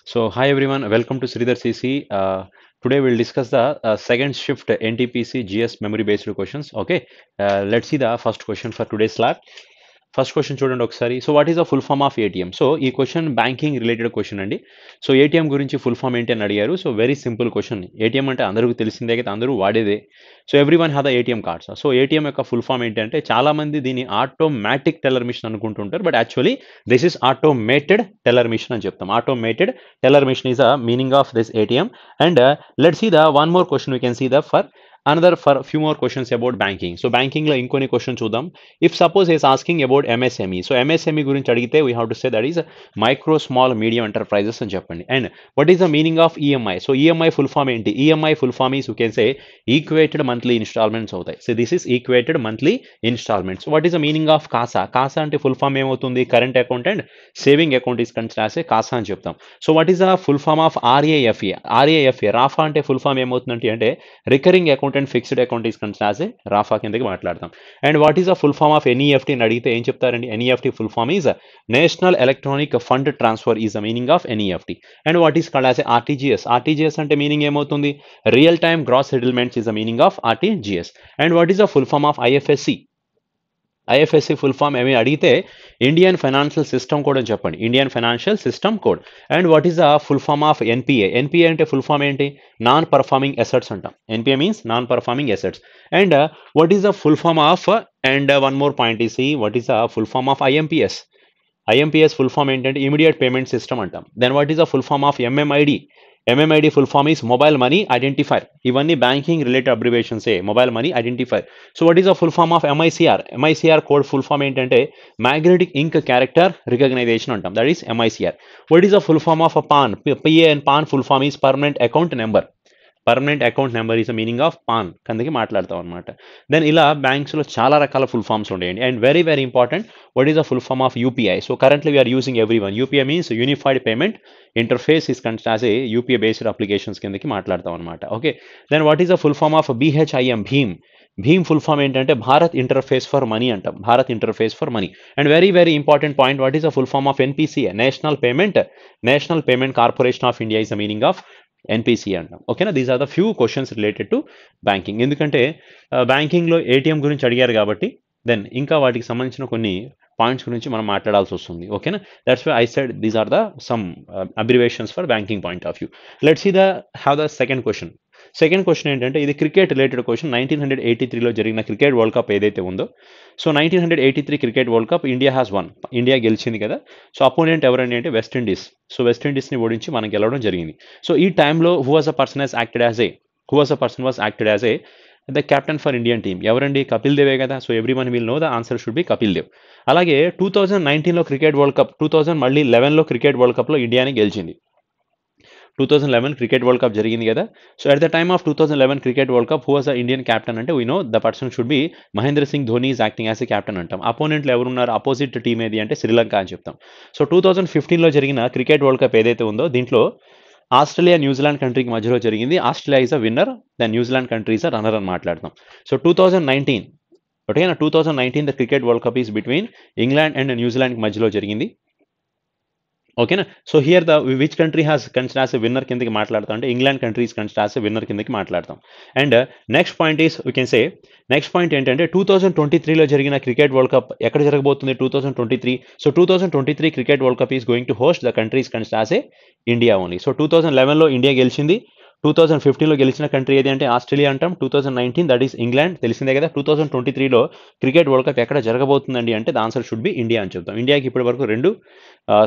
So, hi everyone, welcome to Sridhar CC. Today we'll discuss the second shift NTPC GS memory based questions. Okay, let's see the first question for today's lab. First question చూడండి ఒకసారి. So what is the full form of ATM? So ఈ question banking related question అండి. So ATM గురించి full form ఏంటి అని అడిగారు. So very simple question. ATM అంటే అందరికీ తెలిసిందే కదా, అందరూ వాడేదే. So every one have the ATM cards. So ATM యొక్క ఫుల్ ఫామ్ ఏంటి అంటే, చాలా మంది దీన్ని ఆటోమేటిక్ టెల్లర్ మిషన్ అనుకుంటుంటారు, but actually this is automated teller machine అని చెప్తాం. Automated teller machine is a meaning of this ATM. And let's see the one more question. We can see the for another for few more questions about banking. So banking లో ఇంకొన్ని question చూద్దాం. If suppose is asking about MSME, so MSME గురించి అడిగితే we have to say that is micro small medium enterprises అని చెప్పండి. And what is the meaning of EMI? So EMI full form ఏంటి? EMI full form is you can say equated monthly installments అవుతాయి. So this is equated monthly installments. What is the meaning of CASA? CASA అంటే full form ఏమవుతుంది? Current account and saving account is considered as CASA అని చెప్తాం. So what is the full form of RAFA? RAFA RAFA అంటే full form ఏమవుతుందంటే అంటే recurring account and fixed account is considered as a RAFA కిందకి మాట్లాడతాం. And what is the full form of NEFT అని అడిగితే ఏం చెప్తారండి? NEFT full form is National Electronic Fund Transfer is the meaning of NEFT. And what is called as a RTGS? RTGS అంటే meaning ఏమవుతుంది? Real Time Gross Settlements is the meaning of RTGS. And what is the full form of IFSC? IFSC full form ఏమి అడిగితే Indian Financial System Code అని చెప్పండి. Indian Financial System Code. And what is the full form of NPA? NPA అంటే full form ఏంటి? Non performing assets అంటాం. NPA means non performing assets. And what is the full form of, and one more point is what is the full form of IMPS? IMPS full form ఏంటంటే Immediate Payment System అంటాం. Then what is the full form of MMID? MMID full form is mobile money identifier. ఇవన్నీ banking related అబ్రివేషన్సే, mobile money identifier. So what is the full form of MICR? MICR code full form ఏంటంటే magnetic ink character recognition అంటాం. That is MICR. What is the full form of a PAN? PAN PAN full form is permanent account number. Permanent account number is the meaning of PAN కిందకి మాట్లాడతాం అనమాట. Then ఇలా బ్యాంక్స్లో చాలా రకాల full forms ఉంటాయండి. And very very important, what is the full form of UPI? So currently we are using everyone. UPI means Unified Payment Interface is considered as a UPI based applications కిందకి మాట్లాడతాం అనమాట. Okay, then what is the full form of BHIM? Bhim. Bhim full form ఏంటంటే Bharat interface for money అంటాం. Bharat interface for money. And very very important point, what is the full form of NPCI? National payment corporation of India is the meaning of NPCI అంటాం. ఓకేనా? These are the few questions related to banking. ఎందుకంటే బ్యాంకింగ్లో ATM గురించి అడిగారు కాబట్టి then ఇంకా వాటికి సంబంధించిన కొన్ని పాయింట్స్ గురించి మనం మాట్లాడాల్సి వస్తుంది. ఓకేనా? That's why I said these are the some abbreviations for banking point of view. Let's see the have the second question. Second question ఏంటంటే ఇది క్రికెట్ రిలేటెడ్ క్వశ్చన్. 1983లో జరిగిన క్రికెట్ వరల్డ్ కప్ ఏదైతే ఉందో, so 1983 cricket world cup India has one. India గెలిచింది కదా. So opponent ఎవరండి అంటే West Indies. So వెస్టిండీస్ని ఓడించి మనం గెలవడం జరిగింది. సో ఈ టైంలో who was a person was acted as a the captain for Indian team? ఎవరండి? కపిల్ దేవే కదా. So every one will know the answer should be Kapil Dev. అలాగే 2019లో క్రికెట్ వరల్డ్ కప్, 2011లో క్రికెట్ వరల్డ్ కప్లో ఇండియాని గెలిచింది. 2011 క్రికెట్ వరల్డ్ కప్ జరిగింది కదా. So at the time of 2011 cricket world cup who was the Indian captain అంటే we know the person should B Mahindra Singh Dhoni is acting as a captain అంటాం. అపోనెంట్లు ఎవరున్నారు? అపోజిట్ టీమ్ ఏది అంటే శ్రీలంక అని చెప్తాం. సో 2015లో జరిగిన క్రికెట్ వరల్డ్ కప్ ఏదైతే ఉందో దీంట్లో ఆస్ట్రేలియా న్యూజిలాండ్ కంట్రీకి మధ్యలో జరిగింది. Australia is a winner, then New Zealand country is a runner అని మాట్లాడతాం. సో 2019, ఓకేనా, 2019 the cricket world cup is between England and న్యూజిలాండ్కి మధ్యలో జరిగింది. ఓకేనా? So here the which country has considered as a winner కిందకి మాట్లాడతాం అంటే England country is considered as a winner కిందకి మాట్లాడతాం. And next point is we can say, next point ఏంటంటే 2023లో జరిగిన క్రికెట్ వరల్డ్ కప్ ఎక్కడ జరగబోతుంది? 2023. So 2023 cricket world cup is going to host the country is considered as a India only. So 2011లో India గెలిచింది. 2015లో గెలిచిన కంట్రీ ఏది అంటే ఆస్ట్రేలియా అంటాం. 2019 దట్ ఈస్ ఇంగ్లాండ్, తెలిసిందే కదా. 2023లో క్రికెట్ వరల్డ్ కప్ ఎక్కడ జరగబోతుందండి అంటే the answer should B India అని చెప్తాం. ఇండియాకి ఇప్పటి వరకు 2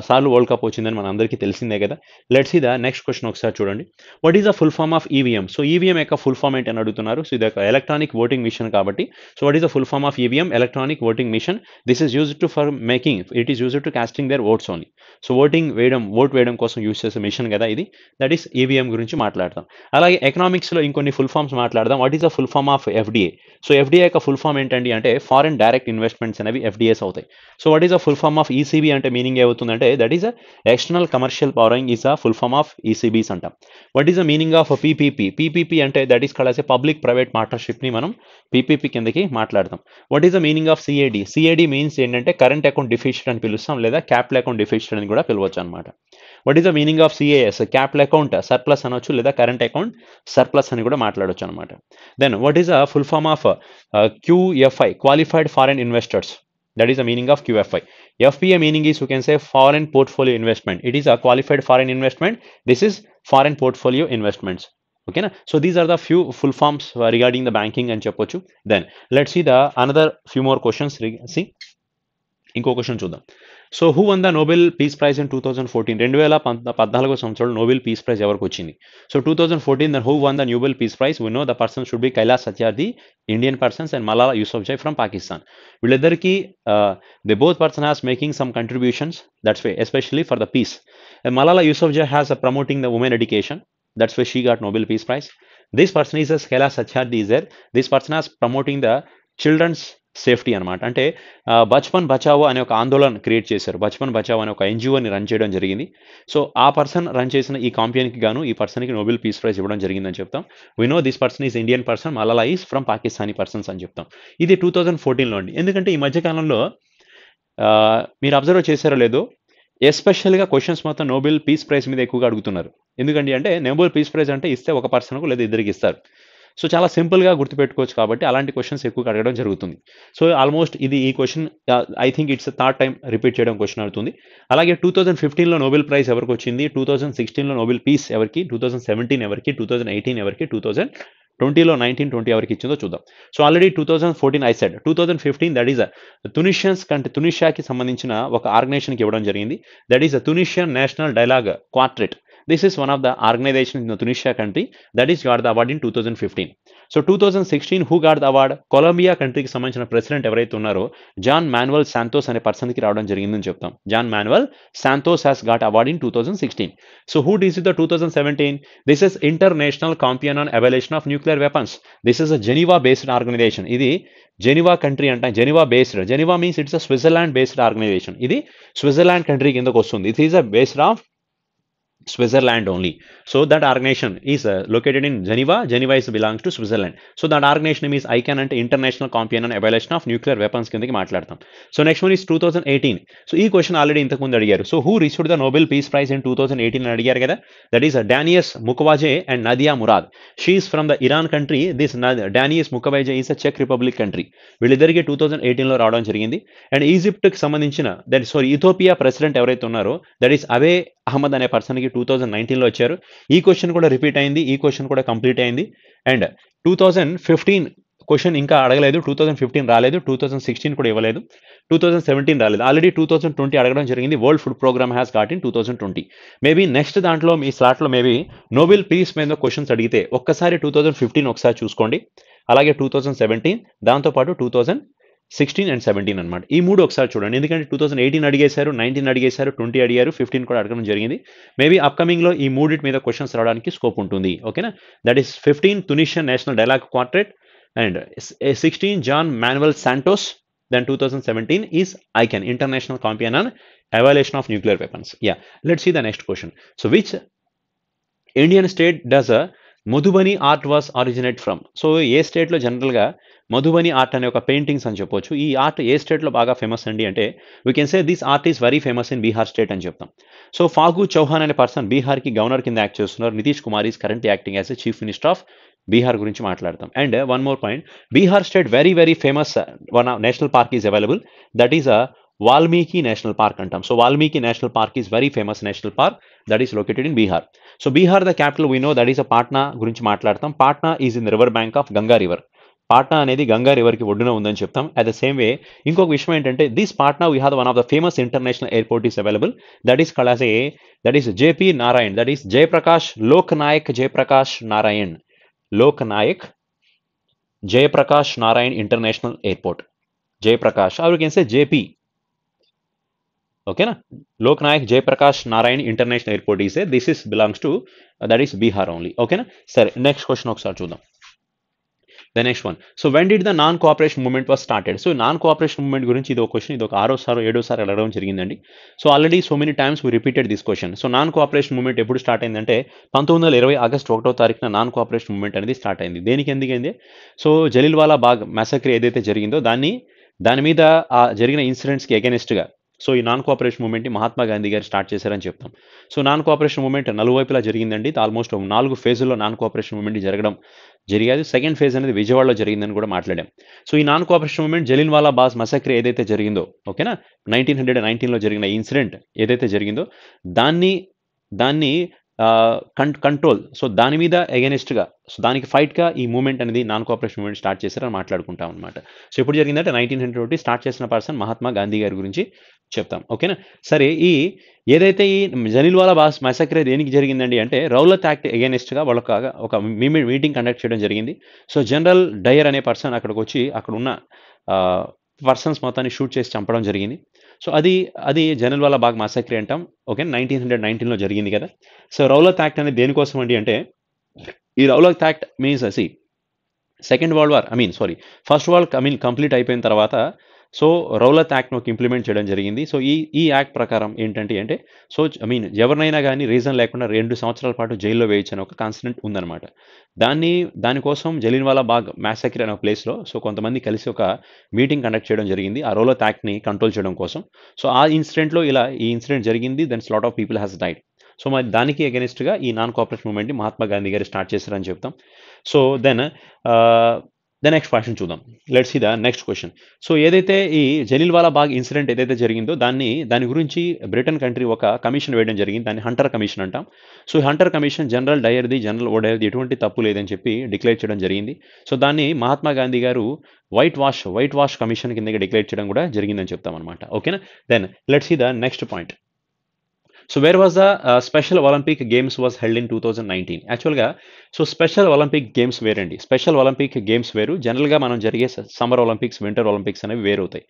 సార్లు వరల్డ్ కప్ వచ్చిందని మన అందరికీ తెలిసిందే కదా. Let's see the next question ఒకసారి చూడండి. What is the full form of EVM? So EVM యొక్క ఫుల్ ఫామ్ ఏంటి అని అడుగుతున్నారు. సో ఇది ఒక ఎలక్ట్రానిక్ ఓటింగ్ మిషన్ కాబట్టి, so what is the full form of EVM? Electronic voting machine. This is used to for making, it is used to casting their votes only. So vote వేయడం కోసం use చేసే machine కదా ఇది. That is EVM గురించి మాట్లాడతాం. అలాగే ఎకనామిక్స్లో ఇంకొన్ని ఫుల్ ఫామ్స్ మాట్లాడదాం. What is the full form of FDA? So FDA యొక్క ఫుల్ ఫామ్ ఏంటండి అంటే ఫారెన్ డైరెక్ట్ ఇన్వెస్ట్మెంట్స్ అనేవి ఎఫ్డిఏస్ అవుతాయి. So what is the full form of ECB అంటే మీనింగ్ ఏమవుతుందంటే that is external commercial borrowing is the full form of ECBs అంటాం. What is the meaning of PPP? PPP అంటే that is called as a public private పార్ట్నర్షిప్ని మనం PPP కిందకి మాట్లాడతాం. What is the meaning of CAD? CAD means ఏంటంటే current account deficit అని పిలుస్తాం, లేదా క్యాపిటల్ అకౌంట్ డెఫిసిట్ అని కూడా పిలవచ్చు అనమాట. What is the meaning of CAS? Capital account surplus అనొచ్చు, లేదా కరెంట్ అకౌంట్ సర్ప్లస్ అని కూడా మాట్లాడవచ్చు అనమాట. Then what is the full form of QFI? Qualified foreign investors. That is the meaning of QFI. FPA meaning is you can say foreign portfolio investment. It is a qualified foreign investment. This is foreign portfolio investments. Okay na? So these are the few full forms regarding the banking and చెప్పొచ్చు. Then let's see the another few more questions. See, ఇంకో question చూద్దాం. So who won the Nobel peace prize in 2014? 2014 సంవత్సరంలో Nobel peace prize ఎవరికి వచ్చింది? So 2014 who won the Nobel peace prize? We know the person should be Kailash Satyarthi, Indian persons, and Malala Yousafzai from Pakistan. వీళ్ళిద్దరికి they both person has making some contributions, that's why especially for the peace. Malala Yousafzai has promoting the women education, that's why she got Nobel Peace Prize. This person is as Kailash Satyarthi is there. This person is promoting the children's safety అనమాట. అంటే బచ్పన్ బచావో అనే ఒక ఆందోళన create చేశారు. బచ్పన్ బచావో అనే ఒక ఎన్జిఓని run చేయడం జరిగింది. సో ఆ పర్సన్ రన్ చేసిన ఈ కాంపెయిన్కి గాను ఈ పర్సన్కి నోబెల్ పీస్ ప్రైజ్ ఇవ్వడం జరిగిందని చెప్తాం. We know this person is Indian person, Malala is from Pakistani persons అని చెప్తాం. ఇది 2014లో అండి. ఎందుకంటే ఈ మధ్యకాలంలో మీరు అబ్జర్వ్ చేశారో లేదో, ఎస్పెషల్గా క్వశ్చన్స్ మొత్తం నోబెల్ పీస్ ప్రైజ్ మీద ఎక్కువగా అడుగుతున్నారు. ఎందుకండి అంటే నోబెల్ పీస్ ప్రైజ్ అంటే ఇస్తే ఒక పర్సన్కు లేదా ఇద్దరికి ఇస్తారు. సో చాలా సింపుల్గా గుర్తుపెట్టుకోవచ్చు కాబట్టి అలాంటి క్వశ్చన్స్ ఎక్కువగా అడగడం జరుగుతుంది. సో ఆల్మోస్ట్ ఇది ఈ question I think it's third time repeat చేయడం క్వశ్చన్ అవుతుంది. అలాగే 2015లో నోబెల్ ప్రైజ్ ఎవరికి వచ్చింది? 2016లో నోబెల్ పీస్ ఎవరికి? 2017 ఎవరికి? 2018 ఎవరికి? 2020లో 1920 ఎవరికి ఇచ్చిందో చూద్దాం. So already 2014 I said. 2015 that is తునిషియాకి సంబంధించిన ఒక ఆర్గనైజేషన్కి ఇవ్వడం జరిగింది. That is Tunisian national dialogue quartet. This is one of the organizations in the Tunisia country that is got the award in 2015. So 2016 who got the award? Colombia కంట్రీకి సంబంధించిన president ఎవరైతే ఉన్నారో జాన్ మాన్యువల్ శాంతోస్ అనే పర్సన్కి రావడం జరిగిందని చెప్తాం. John Manuel Santos has got award in 2016. So who does the 2017? This is international campaign on abolition of nuclear weapons. This is a Geneva based organisation. ఇది జెనీవా కంట్రీ అంటే Geneva based. Geneva means it's a Switzerland based organisation. ఇది Switzerland country కిందకు వస్తుంది. It is a based of Switzerland only. So that organization is located in Geneva. Geneva is belongs to Switzerland. So that organization name is ICAN and International Companion on Evaluation of Nuclear Weapons కిందకి మాట్లాడతాం. So next one is 2018. So ఈ question already ఇంతకు ముందు అడిగారు. So who received the Nobel Peace Prize in 2018 అని అడిగారు కదా. That is Danius Mukwege and Nadia Murad. She is from the Iran country. This Danius Mukwege is a Czech Republic country. వీళ్ళిద్దరికి 2018లో రావడం జరిగింది. And ఈజిప్ట్కి సంబంధించిన ఇథోపియా ప్రెసిడెంట్ ఎవరైతే ఉన్నారో that is away Ahmed అనే పర్సన్కి 2019లో వచ్చారు. ఈ క్వశ్చన్ కూడా రిపీట్ అయింది, ఈ క్వశ్చన్ కూడా కంప్లీట్ అయింది. అండ్ 2015 క్వశ్చన్ ఇంకా అడగలేదు. 2015 రాలేదు, 2016 కూడా ఇవ్వలేదు, 2017 రాలేదు. ఆల్రెడీ 2020 అడగడం జరిగింది. World Food Programme has got in 2020. Maybe next దాంట్లో మీ స్లాట్లో మేబీ నోబెల్ పీస్ మీద క్వశ్చన్స్ అడిగితే ఒక్కసారి 2015 ఒకసారి చూసుకోండి, అలాగే 2017, దాంతోపాటు 2016 అండ్ 17 అనమాట. ఈ మూడు ఒకసారి చూడండి. ఎందుకంటే 2018 అడిగేశారు, 19 అడిగేశారు, 20 అడిగారు, 15 కూడా అడగడం జరిగింది. మేబీ అప్కమింగ్లో ఈ మూడింటి మీద క్వశ్చన్స్ రావడానికి స్కోప్ ఉంటుంది. ఓకేనా? That is 15 Tunisian national dialogue quartet and 16 John Manuel Santos. Then 2017 is ICAN, International Companion on Evaluation of Nuclear Weapons. Yeah, let's see the next question. So which Indian state does a Madhubani art was originate from? So ఏ స్టేట్లో జనరల్గా Madhubani art అనే ఒక paintings అని చెప్పొచ్చు. ఈ art ఏ స్టేట్లో బాగా ఫేమస్ అండి అంటే we can say this art is very famous in Bihar state అని చెప్తాం. సో ఫాగు చౌహాన్ అనే పర్సన్ బీహార్కి గవర్నర్ కింద యాక్ట్ చేస్తున్నారు. Nitish Kumar is current acting as a chief minister of Bihar గురించి మాట్లాడతాం. And one more point, Bihar state very very famous one national park is available. That is Valmiki national park అంటాం. So Valmiki national park is very famous national park that is located in Bihar. So Bihar the capital we know that is Patna గురించి మాట్లాడతాం. Patna is in the river bank of Ganga river. Patna అనేది గంగా రివర్కి ఒడ్డున ఉందని చెప్తాం. At the same way ఇంకొక విషయం ఏంటంటే this Patna we have one of the famous international airport is available. That is called as that is JP Narayan. That is Jayaprakash Loknayak Jayaprakash Narayan. Loknayak Jayaprakash Narayan international airport. Jayaprakash, or we can say JP. ఓకేనా. Loknayak Jayaprakash Narayan international airport is this is belongs to that is Bihar only. ఓకేనా. సరే next question ఒకసారి చూద్దాం. The next one. So when did the non cooperation movement was started? So non cooperation movement గురించి ఇది ఒక question, ఇది ఒక 6వ 7వ అడగడం జరిగిందండి. So already so many times we repeated this question. So non cooperation movement ఎప్పుడు స్టార్ట్ అయిందంటే 1920 ఆగస్ట్ 1వ తారీఖున నాన్ కోఆపరేషన్ మూవ్మెంట్ అనేది స్టార్ట్ అయింది. దేనికి ఎందుకైంది? సో జలీల్వాలా బాగ్ మ్యాసక్రీ ఏదైతే జరిగిందో దాని మీద ఆ జరిగిన ఇన్సిడెంట్స్కి అగెనిస్ట్గా సో ఈ నాన్ కోఆపరేషన్ మూవ్మెంట్ని మహాత్మా గాంధీ గారు స్టార్ట్ చేశారని చెప్తాం. సో నాన్ కోఆపరేషన్ మూవ్మెంట్ నలువైపులా జరిగిందండి. ఆల్మోస్ట్ 4 ఫేజుల్లో నాన్ కోఆపరేషన్ మూవ్మెంట్ జరగడం జరిగేది. సెకండ్ ఫేజ్ అనేది విజయవాడలో జరిగిందని కూడా మాట్లాడాం. సో ఈ నాన్ కోఆపరేషన్ మూవ్మెంట్ జలియన్వాలా బాగ్ మసక్రీ ఏదైతే జరిగిందో, ఓకేనా, 1919లో జరిగిన ఇన్సిడెంట్ ఏదైతే జరిగిందో దాన్ని కంట్రోల్, సో దాని మీద ఎగెనిస్ట్గా, సో దానికి ఫైట్గా ఈ మూవ్మెంట్ అనేది నాన్ కోఆపరేషన్ మూవ్మెంట్ స్టార్ట్ చేశారని మాట్లాడుకుంటాం అనమాట. సో ఎప్పుడు జరిగిందంటే 1920 స్టార్ట్ చేసిన పర్సన్ మహాత్మా గాంధీ గారి గురించి చెప్తాం. ఓకేనా. సరే ఏదైతే ఈ జలియన్వాలా బాగ్ మసక్రీ దేనికి జరిగిందండి అంటే రౌలత్ యాక్ట్ ఎగెనిస్ట్గా ఒక మీటింగ్ కండక్ట్ చేయడం జరిగింది. సో జనరల్ డయర్ అనే పర్సన్ అక్కడికి వచ్చి అక్కడ ఉన్న పర్సన్స్ మొత్తాన్ని షూట్ చేసి చంపడం జరిగింది. సో అది జలియన్వాలా బాగ్ మసక్రీ అంటాం. ఓకే, 1919లో జరిగింది కదా. సో రౌలత్ యాక్ట్ అనేది దేనికోసం అండి అంటే ఈ Rowlatt act means first world war complete అయిపోయిన తర్వాత సో రౌలత్ యాక్ట్ను ఇంప్లిమెంట్ చేయడం జరిగింది. సో ఈ యాక్ట్ ప్రకారం ఏంటంటే సో ఎవరినైనా కానీ రీజన్ లేకుండా 2 సంవత్సరాల పాటు జైల్లో వేయించిన ఒక కాన్స్టిట్యూంట్ ఉందన్నమాట. దానికోసం జలియన్వాలా బాగ్ మ్యాసక్రీ అనే ప్లేస్లో సో కొంతమంది కలిసి ఒక మీటింగ్ కండక్ట్ చేయడం జరిగింది ఆ రౌలత్ యాక్ట్ని కంట్రోల్ చేయడం కోసం. సో ఆ ఇన్సిడెంట్లో ఈ ఇన్సిడెంట్ జరిగింది. Then lot of people has died. So మరి దానికి అగెనిస్ట్గా ఈ నాన్ కోఆపరేషన్ మూవ్మెంట్ని మహాత్మా గాంధీ గారు స్టార్ట్ చేశారని చెప్తాం. సో ద నెక్స్ట్ క్వశ్చన్ చూద్దాం. Let's see the next question. So ఏదైతే ఈ జలియన్వాలా బాగ్ ఇన్సిడెంట్ ఏదైతే జరిగిందో దాని గురించి బ్రిటన్ కంట్రీ ఒక కమిషన్ వేయడం జరిగింది. దాన్ని హంటర్ కమిషన్ అంటాం. సో హంటర్ కమిషన్ జనరల్ డయర్ది, జనరల్ ఓడయర్ది ఎటువంటి తప్పు లేదని చెప్పి డిక్లేర్ చేయడం జరిగింది. సో దాన్ని మహాత్మా గాంధీ గారు వైట్ వాష్ కమిషన్ కింద డిక్లేర్ చేయడం కూడా జరిగిందని చెప్తాం అనమాట. ఓకేనా. Then let's see the next point. So where was the Special Olympic Games was held in 2019? యాక్చువల్గా సో స్పెషల్ ఒలింపిక్ గేమ్స్ వేరండి. స్పెషల్ ఒలింపిక్ గేమ్స్ వేరు, జనరల్గా మనం జరిగే సమ్మర్ ఒలింపిక్స్, వింటర్ ఒలింపిక్స్ అనేవి వేరవుతాయి.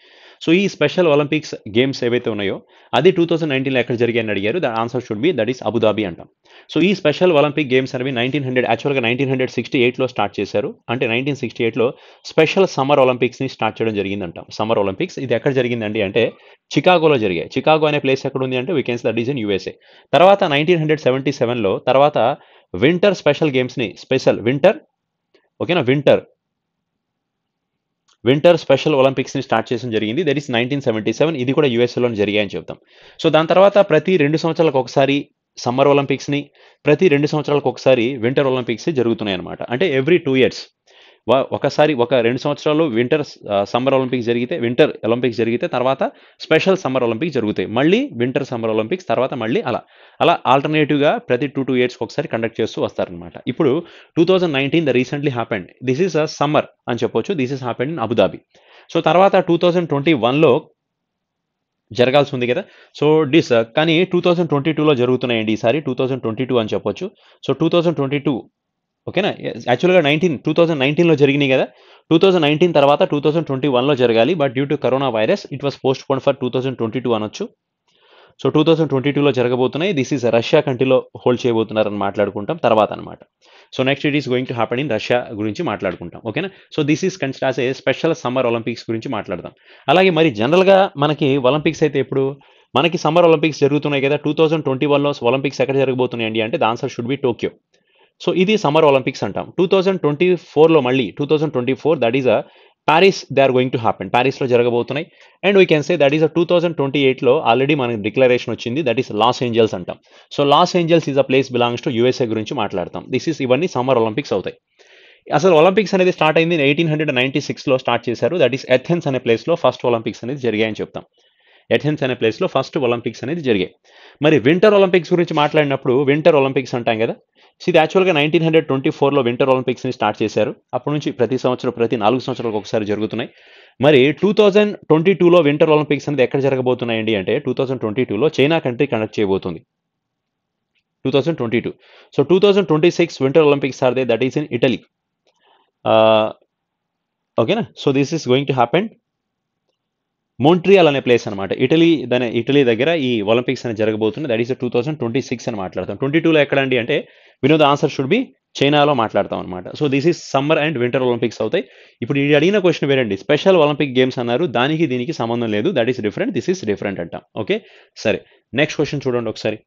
సో ఈ స్పెషల్ ఒలింపిక్స్ గేమ్స్ ఏవైతే ఉన్నాయో అది 2019లో ఎక్కడ జరిగాయని అడిగారు. The answer should be that is Abu Dhabi అంటాం. సో ఈ స్పెషల్ ఒలింపిక్ గేమ్స్ అనేవి 1968లో స్టార్ట్ చేశారు. అంటే 1968లో స్పెషల్ సమ్మర్ ఒలింపిక్స్ని స్టార్ట్ చేయడం జరిగిందంటాం. సమ్మర్ ఒలింపిక్స్ ఇది ఎక్కడ జరిగిందండి అంటే చికాగోలో జరిగాయి. చికాగో అనే ప్లేస్ ఎక్కడ ఉంది అంటే we can say that is in USA. తర్వాత 1977లో తర్వాత వింటర్ స్పెషల్ గేమ్స్ని వింటర్ స్పెషల్ ఒలింపిక్స్ని స్టార్ట్ చేయడం జరిగింది. That is 1977. ఇది కూడా యూఎస్ఏలోనే జరిగాయని చెప్తాం. సో దాని తర్వాత ప్రతి 2 సంవత్సరాలకు ఒకసారి సమ్మర్ ఒలింపిక్స్ని, ప్రతి 2 సంవత్సరాలకు ఒకసారి వింటర్ ఒలింపిక్స్ జరుగుతున్నాయి అనమాట. అంటే ఎవ్రీ 2 years ఒకసారి ఒక 2 సంవత్సరాలు వింటర్ ఒలింపిక్స్ జరిగితే తర్వాత స్పెషల్ సమ్మర్ ఒలింపిక్స్ జరుగుతాయి. మళ్ళీ వింటర్ సమ్మర్ ఒలింపిక్స్ తర్వాత మళ్ళీ అలా ఆల్టర్నేటివ్గా ప్రతి 2 years ఒకసారి కండక్ట్ చేస్తూ వస్తారనమాట. ఇప్పుడు 2019 recently happened. This is a summer అని చెప్పొచ్చు. This is happened in Abu Dhabi. So తర్వాత 2021లో జరగాల్సి ఉంది కదా. సో కానీ 2022లో జరుగుతున్నాయండి ఈసారి. 2022 అని చెప్పొచ్చు. సో 2022 ఓకేనా. యాక్చువల్గా 2019లో జరిగినాయి కదా. 2019 తర్వాత 2021లో జరగాలి. But due to corona virus it was post phone for 2022 అనొచ్చు. సో 2022లో జరగబోతున్నాయి. దిస్ ఈస్ రష్యా కంట్రీలో హోల్డ్ చేయబోతున్నారని మాట్లాడుకుంటాం తర్వాత అనమాట. So next it is going to happen in Russia గురించి మాట్లాడుకుంటాం. ఓకేనా. So this is considers A special summer Olympics గురించి మాట్లాడదాం. అలాగే మరి జనరల్గా మనకి ఒలింపిక్స్ అయితే ఎప్పుడు మనకి సమ్మర్ ఒలింపిక్స్ జరుగుతున్నాయి కదా. 2021లో ఒలింపిక్స్ ఎక్కడ జరగబోతున్నాయండి అంటే the answer should be Tokyo. So ఇది సమ్మర్ ఒలింపిక్స్ అంటాం. 2024లో మళ్ళీ 2024 that is a Paris they are going to happen. ప్యారిస్లో జరగబోతున్నాయి. And we can say that is 2028లో ఆల్రెడీ మనకి డిక్లరేషన్ వచ్చింది. దట్ ఈస్ లాస్ ఏంజల్స్ అంటాం. So Los Angeles is a place belongs to USA గురించి మాట్లాడతాం. ఇవన్నీ సమ్మర్ ఒలింపిక్స్ అవుతాయి. అసలు ఒలింపిక్స్ అనేది స్టార్ట్ అయింది 1896లో స్టార్ట్ చేశారు. దట్ ఈస్ ఎథెన్స్ అనే ప్లేస్లో ఫస్ట్ ఒలింపిక్స్ అనేది జరిగాయని చెప్తాం. ఎథెన్స్ అనే ప్లేస్లో ఫస్ట్ ఒలింపిక్స్ అనేది జరిగాయి. మరి వింటర్ ఒలింపిక్స్ గురించి మాట్లాడినప్పుడు వింటర్ ఒలింపిక్స్ అంటాం కదా. సో ఇది యాక్చువల్గా 1924లో వింటర్ ఒలింపిక్స్ని స్టార్ట్ చేశారు. అప్పటి నుంచి ప్రతి 4 సంవత్సరాలకు ఒకసారి జరుగుతున్నాయి. మరి 2022లో వింటర్ ఒలింపిక్స్ అనేది ఎక్కడ జరగబోతున్నాయండి అంటే 2022లో చైనా కంట్రీ కండక్ట్ చేయబోతుంది. 2022. So 2026 winter Olympics are they, that is in Italy. ఓకేనా. So this is going to happen Montreal అనే ప్లేస్ అనమాట. ఇటలీ దగ్గర ఈ ఒలింపిక్స్ అనేది జరగబోతుంది. దట్ ఈస్ 2026 అని మాట్లాడతాం. 22లో ఎక్కడండి అంటే ద ఆన్సర్ షుడ్ బి చైనాలో మాట్లాడతాం అనమాట. So this is summer and winter Olympics అవుతాయి. ఇప్పుడు ఈ అడిగిన క్వశ్చన్ వేరండి. స్పెషల్ ఒలింపిక్ గేమ్స్ అన్నారు. దీనికి సంబంధం లేదు. That is different. This is different అంటాం. ఓకే, సరే. నెక్స్ట్ క్వశ్చన్ చూడండి ఒకసారి.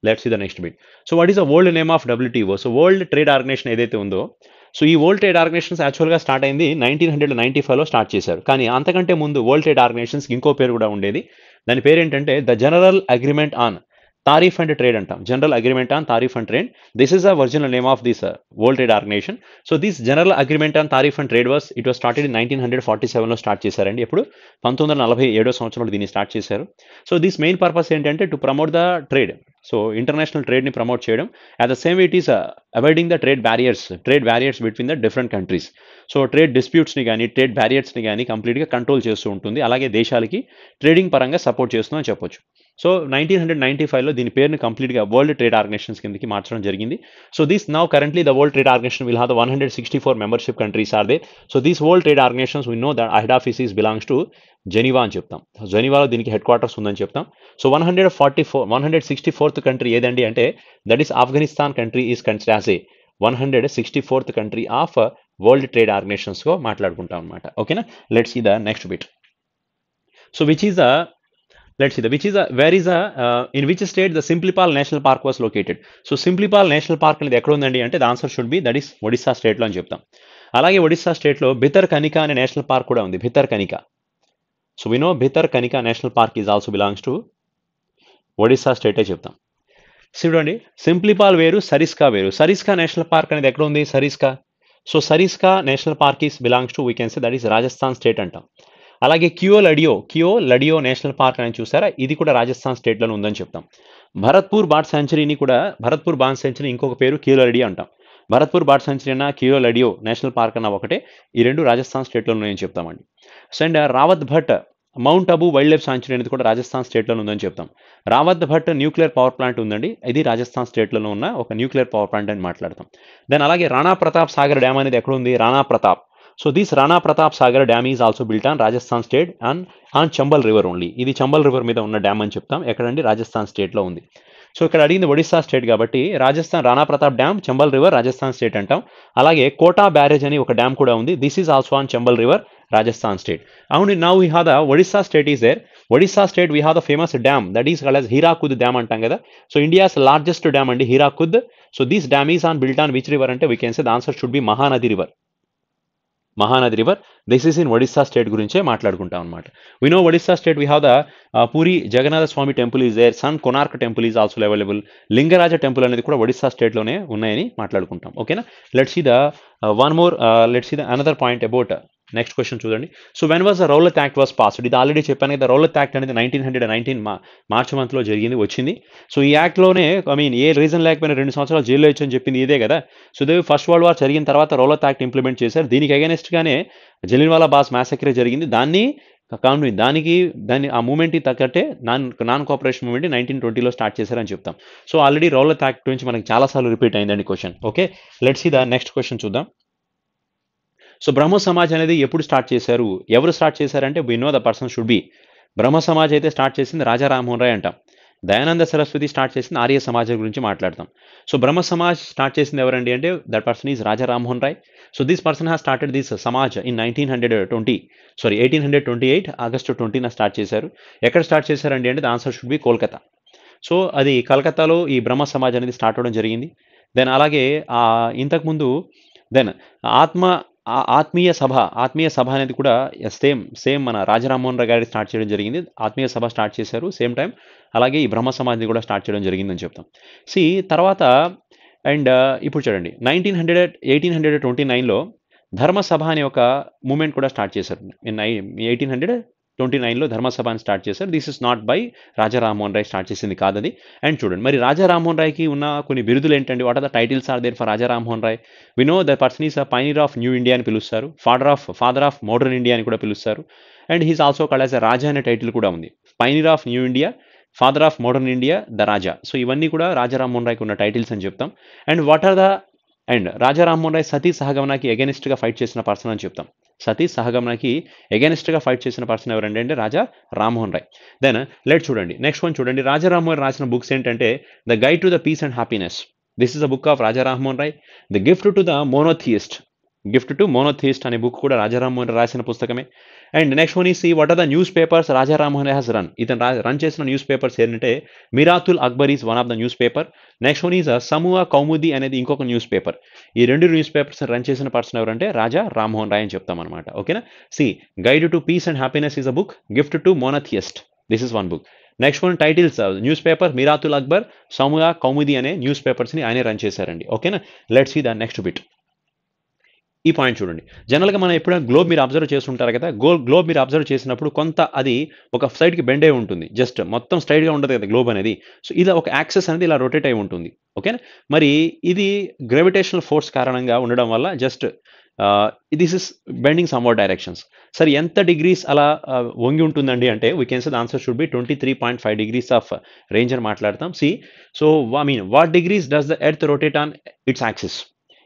Let's see the next bit. So what is the world name of WTO? So world trade organization ఏదైతే ఉందో, సో ఈ వరల్డ్ ట్రేడ్ ఆర్గనైజేషన్స్ యాక్చువల్గా స్టార్ట్ అయింది 1995లో స్టార్ట్ చేశారు. కానీ అంతకంటే ముందు వరల్డ్ ట్రేడ్ ఆర్గనైజేషన్స్ ఇంకో పేరు కూడా ఉండేది. దాని పేరు ఏంటంటే the general agreement on tariff and trade అంటాం. General agreement on tariff and trade. This is the original name of this world trade organisation. So this general agreement on tariff and trade was started in 1947లో start చేశారండి. ఎప్పుడు 1947 సంవత్సరంలో దీన్ని start చేశారు. So this main purpose ఏంటంటే to promote the trade. So international ట్రేడ్ని promote చేయడం. At the same it is avoiding the trade barriers between the different countries. So trade డిస్ప్యూట్స్ని కానీ ట్రేడ్ బ్యారియర్స్ని కానీ కంప్లీట్గా కంట్రోల్ చేస్తూ ఉంటుంది. అలాగే దేశాలకి ట్రేడింగ్ పరంగా సపోర్ట్ చేస్తుందని చెప్పొచ్చు. సో 1995లో దీని పేరుని కంప్లీట్గా వరల్డ్ ట్రేడ్ ఆర్గనైజేషన్స్ కిందకి మార్చడం జరిగింది. So this now currently the world trade organization will have the 164 membership countries are they. So these world trade organizations we know that head office is belongs to Geneva అని చెప్తాం. జెనీవాలో దీనికి head quarters ఉందని చెప్తాం. So 164th country ఏదండి అంటే that is Afghanistan country is considered as a 164th country of world trade ఆర్గనైజేషన్స్గా మాట్లాడుకుంటాం అనమాట. ఓకేనా, let's see the next bit. So where is in which state the Simplipal National Park was located? So Simplipal National Park అనేది ఎక్కడ ఉందండి అంటే the answer should be that is Odisha స్టేట్లో అని చెప్తాం. అలాగే ఒడిస్సా స్టేట్లో భితర్కనికా అనే నేషనల్ పార్క్ కూడా ఉంది. Bhitarkanika. So we know Bhitarkanika national park is also belongs to Odisha స్టేటే చెప్తాం. చూడండి, సింప్లిపాల్ వేరు, సరిస్కా వేరు. సరిస్కా నేషనల్ పార్క్ అనేది ఎక్కడ ఉంది? Sariska. So Sariska national park is belongs to we can say that is Rajasthan state అంటాం. అలాగే కియో లడియో నేషనల్ పార్క్ అని చూసారా, ఇది కూడా రాజస్థాన్ స్టేట్లోనే ఉందని చెప్తాం. భరత్పూర్ బార్డ్ సెంచరీ ఇంకొక పేరు కియో లడియో అంటాం. భరత్పూర్ బార్డ్ సెంచరీ అన్న కియో లడియో నేషనల్ పార్క్ అన్న ఒకటే. ఈ రెండు రాజస్థాన్ స్టేట్లో ఉన్నాయని చెప్తామండి. And Rawat Bhat mount Abu wild life sanctuary అనేది కూడా రాజస్థాన్ స్టేట్లో ఉందని చెప్తాం. Rawat Bhat nuclear power plant ఉందండి. ఇది రాజస్థాన్ స్టేట్లో ఉన్న ఒక న్యూక్లియర్ పవర్ ప్లాంట్ అని మాట్లాడతాం. దెన్ అలాగే రాణా ప్రతాప్ సాగర్ డ్యామ్ అనేది ఎక్కడ ఉంది? Rana Pratap. So this Rana Pratap Sagar dam is also built on Rajasthan state on Chambal river only. ఇది చంబల్ రివర్ మీద ఉన్న డ్యామ్ అని చెప్తాం. ఎక్కడండి? రాజస్థాన్ స్టేట్లో ఉంది. సో ఇక్కడ అడిగింది ఒడిస్సా స్టేట్ కాబట్టి Rajasthan Rana Pratap dam, Chambal river, Rajasthan state అంటాం. అలాగే కోటా బ్యారేజ్ అని ఒక డ్యామ్ కూడా ఉంది. This is also on Chambal river, Rajasthan state. అవును, now we have the Odisha state is there. Odisha state we have the famous dam that is called as Hirakud dam అంటాం కదా. సో ఇండియాస్ లార్జెస్ట్ డ్యామ్ అండి Hirakud. So this dam is on built on which river అంటే we can say the answer should be Mahanadi river. This is in Odisha state గురించే మాట్లాడుకుంటాం అనమాట. We know Odisha state we have the Puri Jagannatha Swami temple is there. Sun Konark temple is also available. Lingaraja temple అనేది కూడా ఒడిస్సా స్టేట్లోనే ఉన్నాయని మాట్లాడుకుంటాం. ఓకేనా, let's see the another point about next question చూడండి. So when was the Rowlatt act was passed? ఇది already చెప్పాను కదా. రౌలత్ యాక్ట్ అనేది 1919 మార్చి మంత్లో వచ్చింది. సో ఈ యాక్ట్లోనే ఏ రీజన్ లేకపోయినా 2 సంవత్సరాలు జైల్లో ఇచ్చని చెప్పింది ఇదే కదా. సో ఫస్ట్ వరల్డ్ వార్ జరిగిన తర్వాత రౌలత్ యాక్ట్ ఇంప్లిమెంట్ చేశారు. దీనికి అగైనెస్ట్గానే జలియన్వాలా బాగ్ మ్యాసక్రే జరిగింది. ఆ మూమెంట్కి తగ్గట్టే నాన్ కోఆపరేషన్ మూమెంట్ 1920లో స్టార్ట్ చేశారని చెప్తాం. సో ఆల్రెడీ రౌలత్ యాక్ట్ గురించి మనకి చాలాసార్లు రిపీట్ అయిందండి question. Okay, let's see the next question చూద్దాం. సో బ్రహ్మ సమాజ్ అనేది ఎప్పుడు స్టార్ట్ చేశారు? ఎవరు స్టార్ట్ చేశారంటే we know the person should be. Brahmo Samaj అయితే స్టార్ట్ చేసింది రాజా రామ్మోహన్ రాయ్ అంటాం. దయానంద సరస్వతి స్టార్ట్ చేసింది ఆర్య సమాజం గురించి మాట్లాడతాం. సో బ్రహ్మ సమాజ్ స్టార్ట్ చేసింది ఎవరండి అంటే that person is Raja Rammohan Roy. So this person has started this Samaj in 1828 August 20న స్టార్ట్ చేశారు. ఎక్కడ స్టార్ట్ చేశారండి అంటే the answer should be Kolkata. So అది కలకత్తాలో ఈ బ్రహ్మ సమాజ్ అనేది స్టార్ట్ అవ్వడం జరిగింది. దెన్ అలాగే ఇంతకుముందు ఆత్మీయ సభ అనేది కూడా సేమ్ మన రాజరామ్మోహన్ రాయ్ గారి స్టార్ట్ చేయడం జరిగింది. ఆత్మీయ సభ స్టార్ట్ చేశారు సేమ్ టైం. అలాగే ఈ బ్రహ్మ సమాజ్ని కూడా స్టార్ట్ చేయడం జరిగిందని చెప్తాం. తర్వాత అండ్ ఇప్పుడు చూడండి 1829లో ధర్మసభ అనే ఒక మూమెంట్ కూడా స్టార్ట్ చేశారు. 1829లో ధర్మసభ అని స్టార్ట్ చేశారు. This is not by Raja Rammohan Roy start చేసింది కాదది. అండ్ చూడండి, మరి రాజా రామ్మోహన్ రాయ్కి ఉన్న కొన్ని బిరుదులు ఏంటండి? What are the titles are there for Raja Rammohan Roy? We know the person is a pioneer of new India అని పిలుస్తారు. ఫాదర్ ఆఫ్ మోడర్న్ ఇండియా అని కూడా పిలుస్తారు. And he's also called as a Raja అనే టైటిల్ కూడా ఉంది. Pioneer of new India, father of modern India, the Raja. So ఇవన్నీ కూడా రాజా రామ్మోహన్ రాయ్కి ఉన్న టైటిల్స్ అని చెప్తాం. And what are the and Raja Rammohan Roy Sati సహగమనాకి ఎగెనిస్ట్గా fight చేసిన పర్సన్ అని చెప్తాం. సతీ సహగమనాకి ఎగెనిస్ట్గా ఫైట్ చేసిన పర్సన్ ఎవరండి అంటే రాజా రామ్మోహన్ రాయ్. దెన్ లెట్ చూడండి నెక్స్ట్ వన్ చూడండి. రాజా రామ్మోహన్ రాయ్ రాసిన బుక్స్ ఏంటంటే the guide to the peace and happiness. This is the book of Raja Rammohan Roy. The gift to the monotheist. Gift to monotheist అనే బుక్ కూడా రాజా రామ్మోహన్ రాయ్ రాసిన పుస్తకమే. అండ్ నెక్స్ట్ వన్ ఈ see what are the news papers Raja Rammohan Roy has run. ఇతను run చేసిన news papers ఏంటంటే Mirat Akbar is one of the news paper. Next one is Sambad Kaumudi అనేది ఇంకొక న్యూస్ పేపర్. ఈ రెండు న్యూస్ పేపర్స్ రన్ చేసిన పర్సన్ ఎవరంటే రాజా రామ్మోహన్ రాయ్ అని చెప్తాం అనమాట. ఓకేనా. See guide to peace and happiness is a book. Gift to monotheist this is one book. Next one titles news paper Mirat Akbar, Sambad Kaumudi అనే న్యూస్ పేపర్స్ని ఆయనే రన్ చేశారండి. ఓకేనా. Let's see the next bit. ఈ పాయింట్ చూడండి. జనరల్గా మనం ఎప్పుడైనా గ్లోబ్ మీరు అబ్జర్వ్ చేస్తుంటారు కదా. గ్లోబ్ మీరు అబ్జర్వ్ చేసినప్పుడు కొంత అది ఒక సైడ్కి బెండ్ అయి ఉంటుంది. జస్ట్ మొత్తం స్ట్రైట్గా ఉండదు కదా గ్లోబ్ అనేది. సో ఇలా ఒక యాక్సెస్ అనేది ఇలా రొటేట్ అయి ఉంటుంది. ఓకేనా. మరి ఇది గ్రావిటేషనల్ ఫోర్స్ కారణంగా ఉండడం వల్ల just this is bending somewhat directions. సరే ఎంత డిగ్రీస్ అలా వంగి ఉంటుందండి అంటే we can say the answer should be 23.5 degrees of range అని మాట్లాడతాం. See so I mean what degrees does the earth rotate on its axis.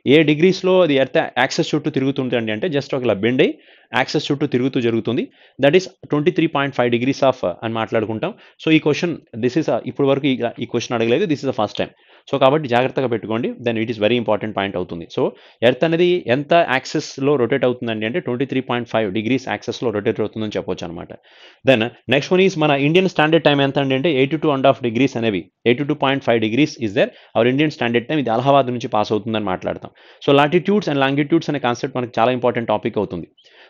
ఏ డిగ్రీస్లో అది ఎర్త్ యాక్సెస్ చుట్టూ తిరుగుతుందండి అంటే జస్ట్ ఒక బెండ్ అయ్యి యాక్సెస్ చుట్టూ తిరుగుతూ జరుగుతుంది. దట్ ఈస్ 23.5 degrees ఆఫ్ అని మాట్లాడుకుంటాం. సో ఈ క్వశ్చన్ దిస్ ఇస్ ఇప్పుడు వరకు ఈ క్వశ్చన్ అడగలేదు. This is the first time. So కాబట్టి జాగ్రత్తగా పెట్టుకోండి. Then it is very important point అవుతుంది. సో ఎర్త్ అనేది ఎంత యాక్సెస్లో రొటేట్ అవుతుందండి అంటే 23.5 degrees యాక్సెస్లో రొటేట్ అవుతుందని చెప్పొచ్చు అనమాట. దెన్ నెక్స్ట్ వన్ ఈస్ మన ఇండియన్ స్టాండర్డ్ టైం ఎంత అండి అంటే 82.5 degrees అనేవి 82.5 degrees is there our Indian standard time. ఇది అలహాబాద్ నుంచి పాస్ అవుతుందని మాట్లాడతాం. సో లాటిట్యూడ్స్ అండ్ లాంగిట్యూడ్స్ అనే కాన్సెప్ట్ మనకి చాలా ఇంపార్టెంట్ టాపిక్ అవుతుంది.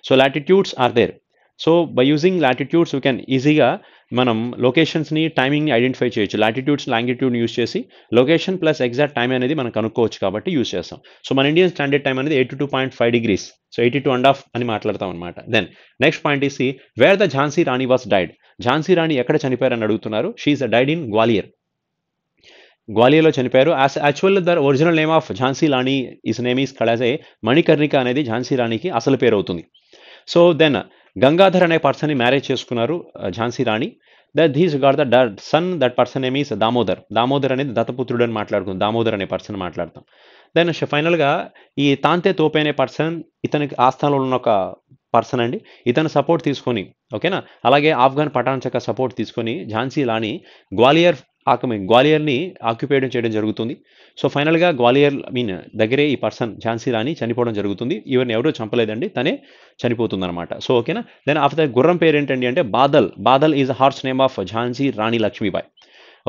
So latitudes are there. So by using latitudes we can ఈజీగా మనం లొకేషన్స్ని టైమింగ్ని ఐడెంటిఫై చేయొచ్చు. లాటిట్యూడ్స్ లాంగిట్యూడ్ని యూస్ చేసి లొకేషన్ ప్లస్ ఎగ్జాక్ట్ టైం అనేది మనం కనుక్కోవచ్చు కాబట్టి యూస్ చేస్తాం. సో మన ఇండియన్ స్టాండర్డ్ టైం అనేది 82.5 degrees. సో 82.5 అని మాట్లాడతాం అనమాట. Then next point is where the Jhansi Rani was died. Jhansi Rani ఎక్కడ చనిపోయారని అడుగుతున్నారు. She is died in Gwalior. గ్వాలియర్లో చనిపోయారు. Actual the original name of Jhansi Rani is name is కళాజే మణికర్ణిక అనేది ఝాన్సీ రాణికి అసలు పేరు అవుతుంది. సో దెన్ గంగాధర్ అనే పర్సన్ని మ్యారేజ్ చేసుకున్నారు Jhansi Rani. These got the son that person name is Damodar. Damodar అనేది దత్తపుత్రుడు అని మాట్లాడుకుందాం. దామోదర్ అనే పర్సన్ మాట్లాడతాం. దెన్ ఫైనల్గా ఈ తాంతే తోపే అనే పర్సన్ ఇతనికి ఆస్థానంలో ఉన్న ఒక పర్సన్ అండి. ఇతను సపోర్ట్ తీసుకొని ఓకేనా. అలాగే ఆఫ్ఘన్ పఠాన్ చక్క సపోర్ట్ తీసుకొని ఝాన్సీ రాణి గ్వాలియర్ని ఆక్యుపై చేయడం జరుగుతుంది. సో ఫైనల్గా గ్వాలియర్ దగ్గరే ఈ పర్సన్ ఝాన్సీ రాణి చనిపోవడం జరుగుతుంది. ఈవెన్ ఎవరూ చంపలేదండి, తనే చనిపోతుంది అనమాట. సో ఓకేనా. దెన్ ఆఫ్టర్ గుర్రం పేరు ఏంటండి అంటే Badal. Badal is a horse name of Jhansi Rani Lakshmibai.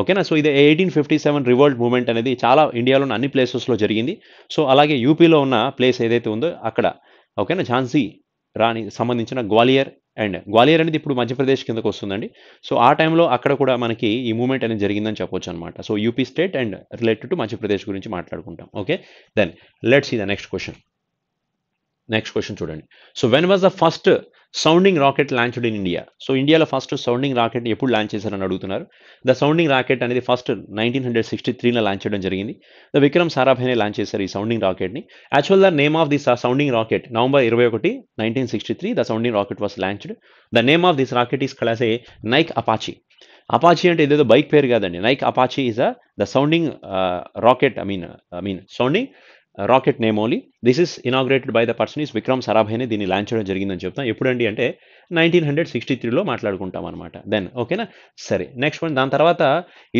ఓకేనా. సో ఇది 1857 రివోల్ట్ మూవ్మెంట్ అనేది చాలా ఇండియాలోని అన్ని ప్లేసెస్లో జరిగింది. సో అలాగే యూపీలో ఉన్న ప్లేస్ ఏదైతే ఉందో అక్కడ ఓకేనా ఝాన్సీ రాణి సంబంధించిన గ్వాలియర్ అనేది ఇప్పుడు మధ్యప్రదేశ్ కిందకు వస్తుందండి. సో ఆ టైంలో అక్కడ కూడా మనకి ఈ మూవ్మెంట్ అనేది జరిగిందని చెప్పొచ్చు అనమాట. So UP state and related to Madhya Pradesh గురించి మాట్లాడుకుంటాం. Okay. Then let's see the next question. Next question చూడండి. So when was the first sounding rocket launched in India. So ఇండియాలో ఫస్ట్ సౌండింగ్ రాకెట్ ఎప్పుడు లాంచ్ చేశారని అడుగుతున్నారు. ద సౌండింగ్ రాకెట్ అనేది first 1963లో launch చేయడం జరిగింది. ద విక్రమ్ సారాభాయ్ లాంచ్ చేశారు ఈ సౌండింగ్ రాకెట్ని. Actual the name of this sounding rocket November 21, 1963 the sounding rocket was launched. The name of this rocket is called as a Nike Apache. Apache అంటే ఇదేదో bike పేరు కాదండి. Nike Apache is the sounding rocket sounding rocket name only. This is inaugurated by the person is Vikram సారాభాయ్ని దీన్ని launch చేయడం జరిగిందని చెప్తాం. ఎప్పుడండి అంటే 1963లో మాట్లాడుకుంటాం అనమాట. దెన్ ఓకేనా. సరే నెక్స్ట్ వన్. దాని తర్వాత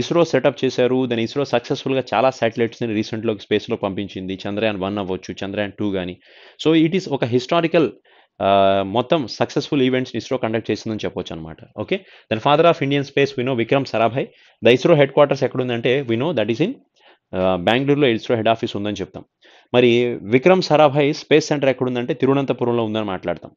ఇస్రో సెటప్ చేశారు. దెన్ ఇస్రో సక్సెస్ఫుల్గా చాలా శాటిలైట్స్ని రీసెంట్లో స్పేస్లో పంపించింది. చంద్రయాన్ 1 అవ్వచ్చు, చంద్రయాన్ 2 కానీ. సో ఇట్ ఈస్ ఒక హిస్టారికల్ మొత్తం సక్సెస్ఫుల్ ఈవెంట్స్ ఇస్రో కండక్ట్ చేసిందని చెప్పొచ్చు అనమాట. Okay. Then father of Indian space we know Vikram Sarabhai. The ISRO headquarters ఎక్కడుందంటే వినో దట్ ఈస్ ఇన్ బెంగళూరులో ఇస్రో హెడ్ ఆఫీస్ ఉందని చెప్తాం. మరి విక్రమ్ సారాభాయ్ స్పేస్ సెంటర్ ఎక్కడుందంటే తిరువనంతపురంలో ఉందని మాట్లాడతాం.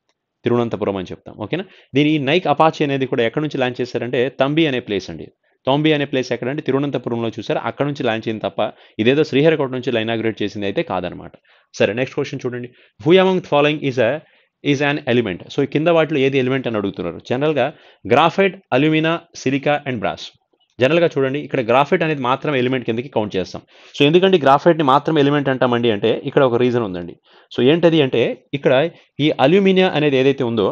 తిరువనంతపురం అని చెప్తాం. ఓకేనా. దీని నైక్ అపాచీ అనేది కూడా ఎక్కడి నుంచి లాంచ్ చేశారంటే తంబి అనే ప్లేస్ అండి. తొంబి అనే ప్లేస్ ఎక్కడంటే తిరువనంతపురంలో చూసారు. అక్కడ నుంచి లాంచ్ అయింది తప్ప ఇదేదో శ్రీహరికోట నుంచి ఇనాగ్రేట్ చేసింది అయితే కాదనమాట. సరే నెక్స్ట్ క్వశ్చన్ చూడండి. Who among following is an element. So కింద వాటిలో ఏది ఎలిమెంట్ అని అడుగుతున్నారు. జనరల్గా graphite, alumina, silica and brass. జనరల్గా చూడండి ఇక్కడ గ్రాఫైట్ అనేది మాత్రం ఎలిమెంట్ కిందకి కౌంట్ చేస్తాం. సో ఎందుకంటే గ్రాఫైట్ని మాత్రం ఎలిమెంట్ అంటామండి అంటే ఇక్కడ ఒక రీజన్ ఉందండి. సో ఏంటది అంటే ఇక్కడ ఈ అల్యూమినియా అనేది ఏదైతే ఉందో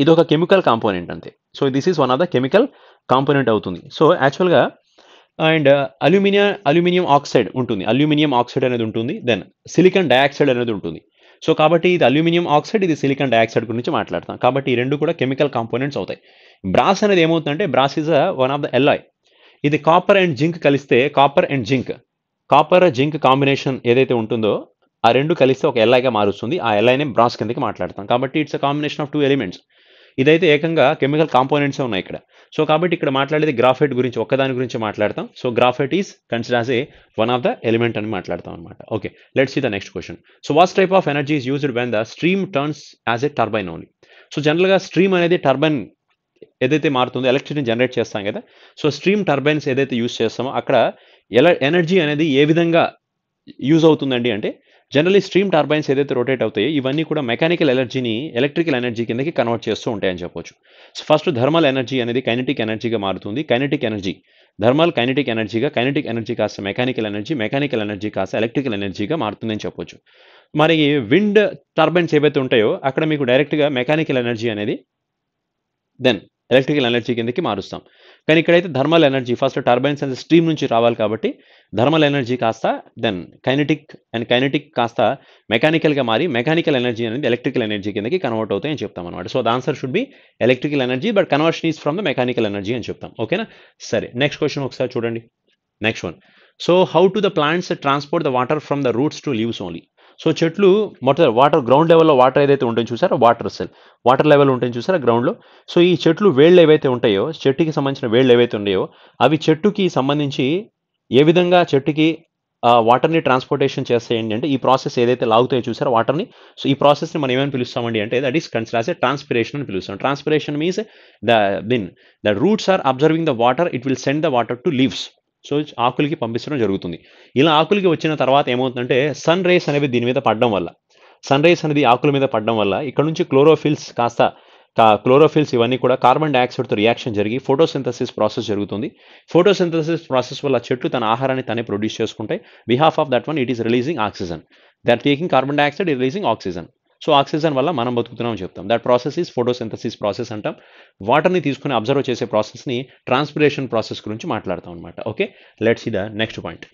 ఇది ఒక కెమికల్ కాంపోనెంట్ అంతే. So this is one of the chemical component అవుతుంది. సో యాక్చువల్గా అండ్ అల్యూమినియం ఆక్సైడ్ ఉంటుంది. అల్యూమినియం ఆక్సైడ్ అనేది ఉంటుంది. దెన్ సిలికాన్ డయాక్సైడ్ అనేది ఉంటుంది. సో కాబట్టి ఇది అల్యూమినియం ఆక్సైడ్, ఇది సిలికాన్ డయాక్సైడ్ గురించి మాట్లాడతాం. కాబట్టి ఈ రెండు కూడా కెమికల్ కాంపోనెంట్స్ అవుతాయి. బ్రాస్ అనేది ఏమవుతుందంటే brass is one of the alloy. ఇది కాపర్ అండ్ జింక్ కలిస్తే కాపర్ జింక్ కాంబినేషన్ ఏదైతే ఉంటుందో ఆ రెండు కలిస్తే ఒక ఎల్ఐగా మారుస్తుంది. ఆ ఎల్ఐనే బ్రాస్ కిందకి మాట్లాడతాం. కాబట్టి it's a combination of two elements. ఇదైతే ఏకంగా కెమికల్ కాంపోనెంట్స్ ఉన్నాయి ఇక్కడ. సో కాబట్టి ఇక్కడ మాట్లాడేది గ్రాఫైట్ గురించి, ఒక్కదాని గురించి మాట్లాడతాం. So graphite is consider as a one of the element అని మాట్లాడతాం అనమాట. Okay, let's see the next question. So what type of energy is used when the stream turns as a turbine only. So జనరల్గా stream అనేది turbine ఏదైతే మారుతుందో ఎలక్ట్రిసిటీని generate చేస్తాం కదా. సో స్ట్రీమ్ టర్బైన్స్ ఏదైతే యూజ్ చేస్తామో అక్కడ ఎనర్జీ అనేది ఏ విధంగా యూజ్ అవుతుందండి అంటే, జనరల్లీ స్ట్రీమ్ టర్బైన్స్ ఏదైతే రొటేట్ అవుతాయో ఇవన్నీ కూడా మెకానికల్ ఎనర్జీని ఎలక్ట్రికల్ ఎనర్జీ కిందకి కన్వర్ట్ చేస్తూ ఉంటాయని చెప్పొచ్చు. సో ఫస్ట్ థర్మల్ ఎనర్జీ అనేది కైనెటిక్ ఎనర్జీగా మారుతుంది. కైనెటిక్ ఎనర్జీ కాస్త మెకానికల్ ఎనర్జీ కాస్త ఎలక్ట్రికల్ ఎనర్జీగా మారుతుందని చెప్పొచ్చు. మరి విండ్ టర్బైన్స్ ఏవైతే ఉంటాయో అక్కడ మీకు డైరెక్ట్గా మెకానికల్ ఎనర్జీ అనేది దెన్ ఎలక్ట్రికల్ ఎనర్జీ కిందకి మారుస్తాం. కానీ ఇక్కడైతే థర్మల్ ఎనర్జీ ఫస్ట్ టర్బైన్స్ అనేది స్ట్రీమ్ నుంచి రావాలి కాబట్టి థర్మల్ ఎనర్జీ కాస్త దెన్ కైనెటిక్ కాస్త మెకానికల్గా మారి మెకానికల్ ఎనర్జీ అనేది ఎలక్ట్రికల్ ఎనర్జీ కిందకి కన్వర్ట్ అవుతాయని చెప్తాం అనమాట. So the answer should B electrical energy, but conversion is from the mechanical energy అని చెప్తాం. ఓకేనా? సరే, నెక్స్ట్ క్వశ్చన్ ఒకసారి చూడండి. Next one. So how to the plants transport the water from the roots to leaves only. So చెట్లు మొదట ground లెవెల్లో water ఏదైతే ఉంటుందో చూసారా, వాటర్ లెవెల్ ఉంటుంది చూసారా గ్రౌండ్లో. సో ఈ చెట్లు వేళ్ళు ఏవైతే ఉంటాయో, చెట్టుకి సంబంధించిన వేళ్ళు ఏవైతే ఉన్నాయో అవి చెట్టుకి సంబంధించి ఏ విధంగా చెట్టుకి వాటర్ని ట్రాన్స్పోర్టేషన్ చేస్తాయండి అంటే, ఈ ప్రాసెస్ ఏదైతే లాగుతాయో చూసారా వాటర్ని, సో ఈ ప్రాసెస్ని మనం ఏమని పిలుస్తామండి అంటే that is consider as a transpiration అని పిలుస్తాం. Transpiration means the roots are absorbing the water, it will send the water to leaves. So ఆకులకి పంపించడం జరుగుతుంది. ఇలా ఆకులకి వచ్చిన తర్వాత ఏమవుతుందంటే సన్ రేస్ అనేవి దీని మీద పడడం వల్ల, ఆకుల మీద పడడం వల్ల ఇక్కడ నుంచి క్లోరోఫిల్స్ ఇవన్నీ కూడా కార్బన్ డైఆక్సైడ్తో రియాక్షన్ జరిగి ఫోటోసింథసిస్ ప్రాసెస్ జరుగుతుంది. ఫోటోసింథసిస్ ప్రాసెస్ వల్ల చెట్లు తన ఆహారాన్ని తనే ప్రొడ్యూస్ చేసుకుంటాయి. Behalf of that one it is releasing oxygen. They are taking carbon dioxide, releasing oxygen. So oxygen వల్ల మనం బతుకుతున్నాం చెప్తాం. That process is photosynthesis process అంటాం. వాటర్ని తీసుకుని అబ్జర్వ్ చేసే ప్రాసెస్ని ట్రాన్స్పిరేషన్ ప్రాసెస్ గురించి మాట్లాడతాం అనమాట. Okay, let's see the next point.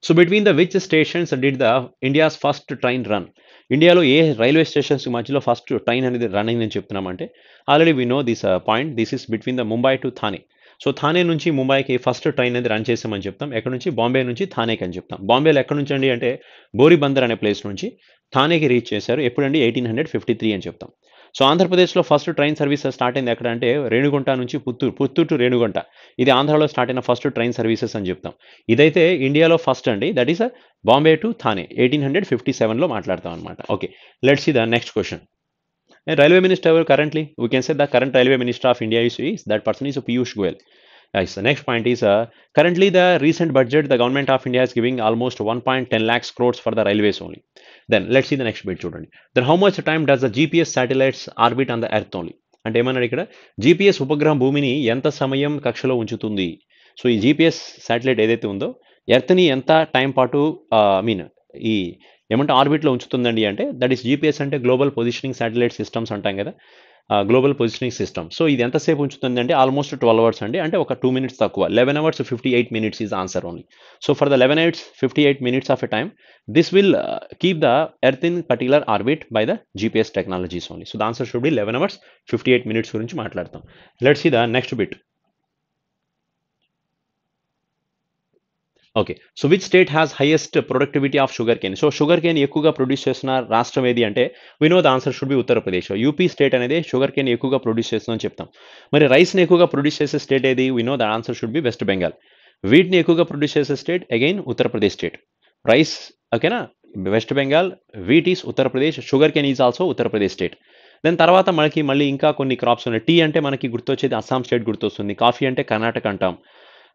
So between the which stations did the India's first train run. ఇండియాలో ఏ రైల్వే స్టేషన్స్ మధ్యలో ఫస్ట్ ట్రైన్ అనేది రన్ అయిందని చెప్తున్నామంటే, already we know this point. This is between the Mumbai to Thane. So Thane నుంచి ముంబైకి first train అనేది run చేసామని చెప్తాం. ఎక్కడ నుంచి? బాంబే నుంచి థానేకి అని చెప్తాం. బాంబేలో ఎక్కడ నుంచి అండి అంటే బోరీబందర్ అనే ప్లేస్ నుంచి థానేకి రీచ్ చేశారు. ఎప్పుడండి? 1853 అని చెప్తాం. సో ఆంధ్రప్రదేశ్లో ఫస్ట్ ట్రైన్ సర్వీస్ స్టార్ట్ అయింది ఎక్కడ అంటే రేణిగుంట నుంచి పుత్తూరు టు రేణిగుంట. ఇది ఆంధ్రాలో స్టార్ట్ అయిన ఫస్ట్ ట్రైన్ సర్వీసెస్ అని చెప్తాం. ఇదైతే ఇండియాలో ఫస్ట్ అండి. That is Bombay to Thane 1857లో మాట్లాడతాం అనమాట. Okay, let's see the next question. Railway Minister currently, we can say the current Railway Minister of India is that person is Piyush Goyal. Yes, the next point is currently the recent budget the government of India is giving almost 1.10 lakhs crores for the railways only. Then let's see the next bit చూడండి. Then how much time does the GPS satellites orbit on the earth only? అంటే ఏమన్నాడు ఇక్కడ? GPS ఉపగ్రహం భూమిని ఎంత సమయం కక్షలో ఉంచుతుంది. సో ఈ GPS శాటిలైట్ ఏదైతే ఉందో ఎర్త్ని ఎంత టైం పాటు ఈ ఏమంటే ఆర్బిట్లో ఉంచుతుందండి అంటే దట్ ఈస్ జీపీఎస్ అంటే గ్లోబల్ పొజిషనింగ్ శాటిలైట్ సిస్టమ్స్ అంటాం కదా, గ్లోబల్ పొజిషనింగ్ సిస్టమ్. సో ఇది ఎంతసేపు ఉంచుతుంది అంటే ఆల్మోస్ట్ 12 అవర్స్ అండి, అంటే ఒక 2 minutes తక్కువ. 11 hours 58 minutes is answer only. So for the 11 hours 58 minutes of a time this will keep the earth in particular orbit by the GPS technologies only. So the answer should be 11 hours 58 minutes గురించి మాట్లాడతాం. Let's see the next bit. Okay, so which state has highest productivity of sugar cane. So sugar Kane ఎక్కువగా produce చేస్తున్న రాష్ట్రం ఏది అంటే we know the answer should B Uttar Pradesh. UP state అనేది sugar cane ఎక్కువగా produce చేస్తుందని చెప్తాం. మరి రైస్ని ఎక్కువగా ప్రొడ్యూస్ చేసే స్టేట్ ఏది? We know the answer should be West Bengal. వీటిని ఎక్కువగా ప్రొడ్యూస్ చేసే state again Uttar Pradesh state. Rice ఓకేనా, West Bengal, wheat is Uttar Pradesh, sugarcane is also Uttar Pradesh state. దాని తర్వాత మనకి మళ్ళీ ఇంకా కొన్ని క్రాప్స్ ఉన్నాయి. టీ అంటే మనకి గుర్తొచ్చేది అస్సాం స్టేట్ గుర్తొస్తుంది. కాఫీ అంటే కర్ణాటక అంటాం.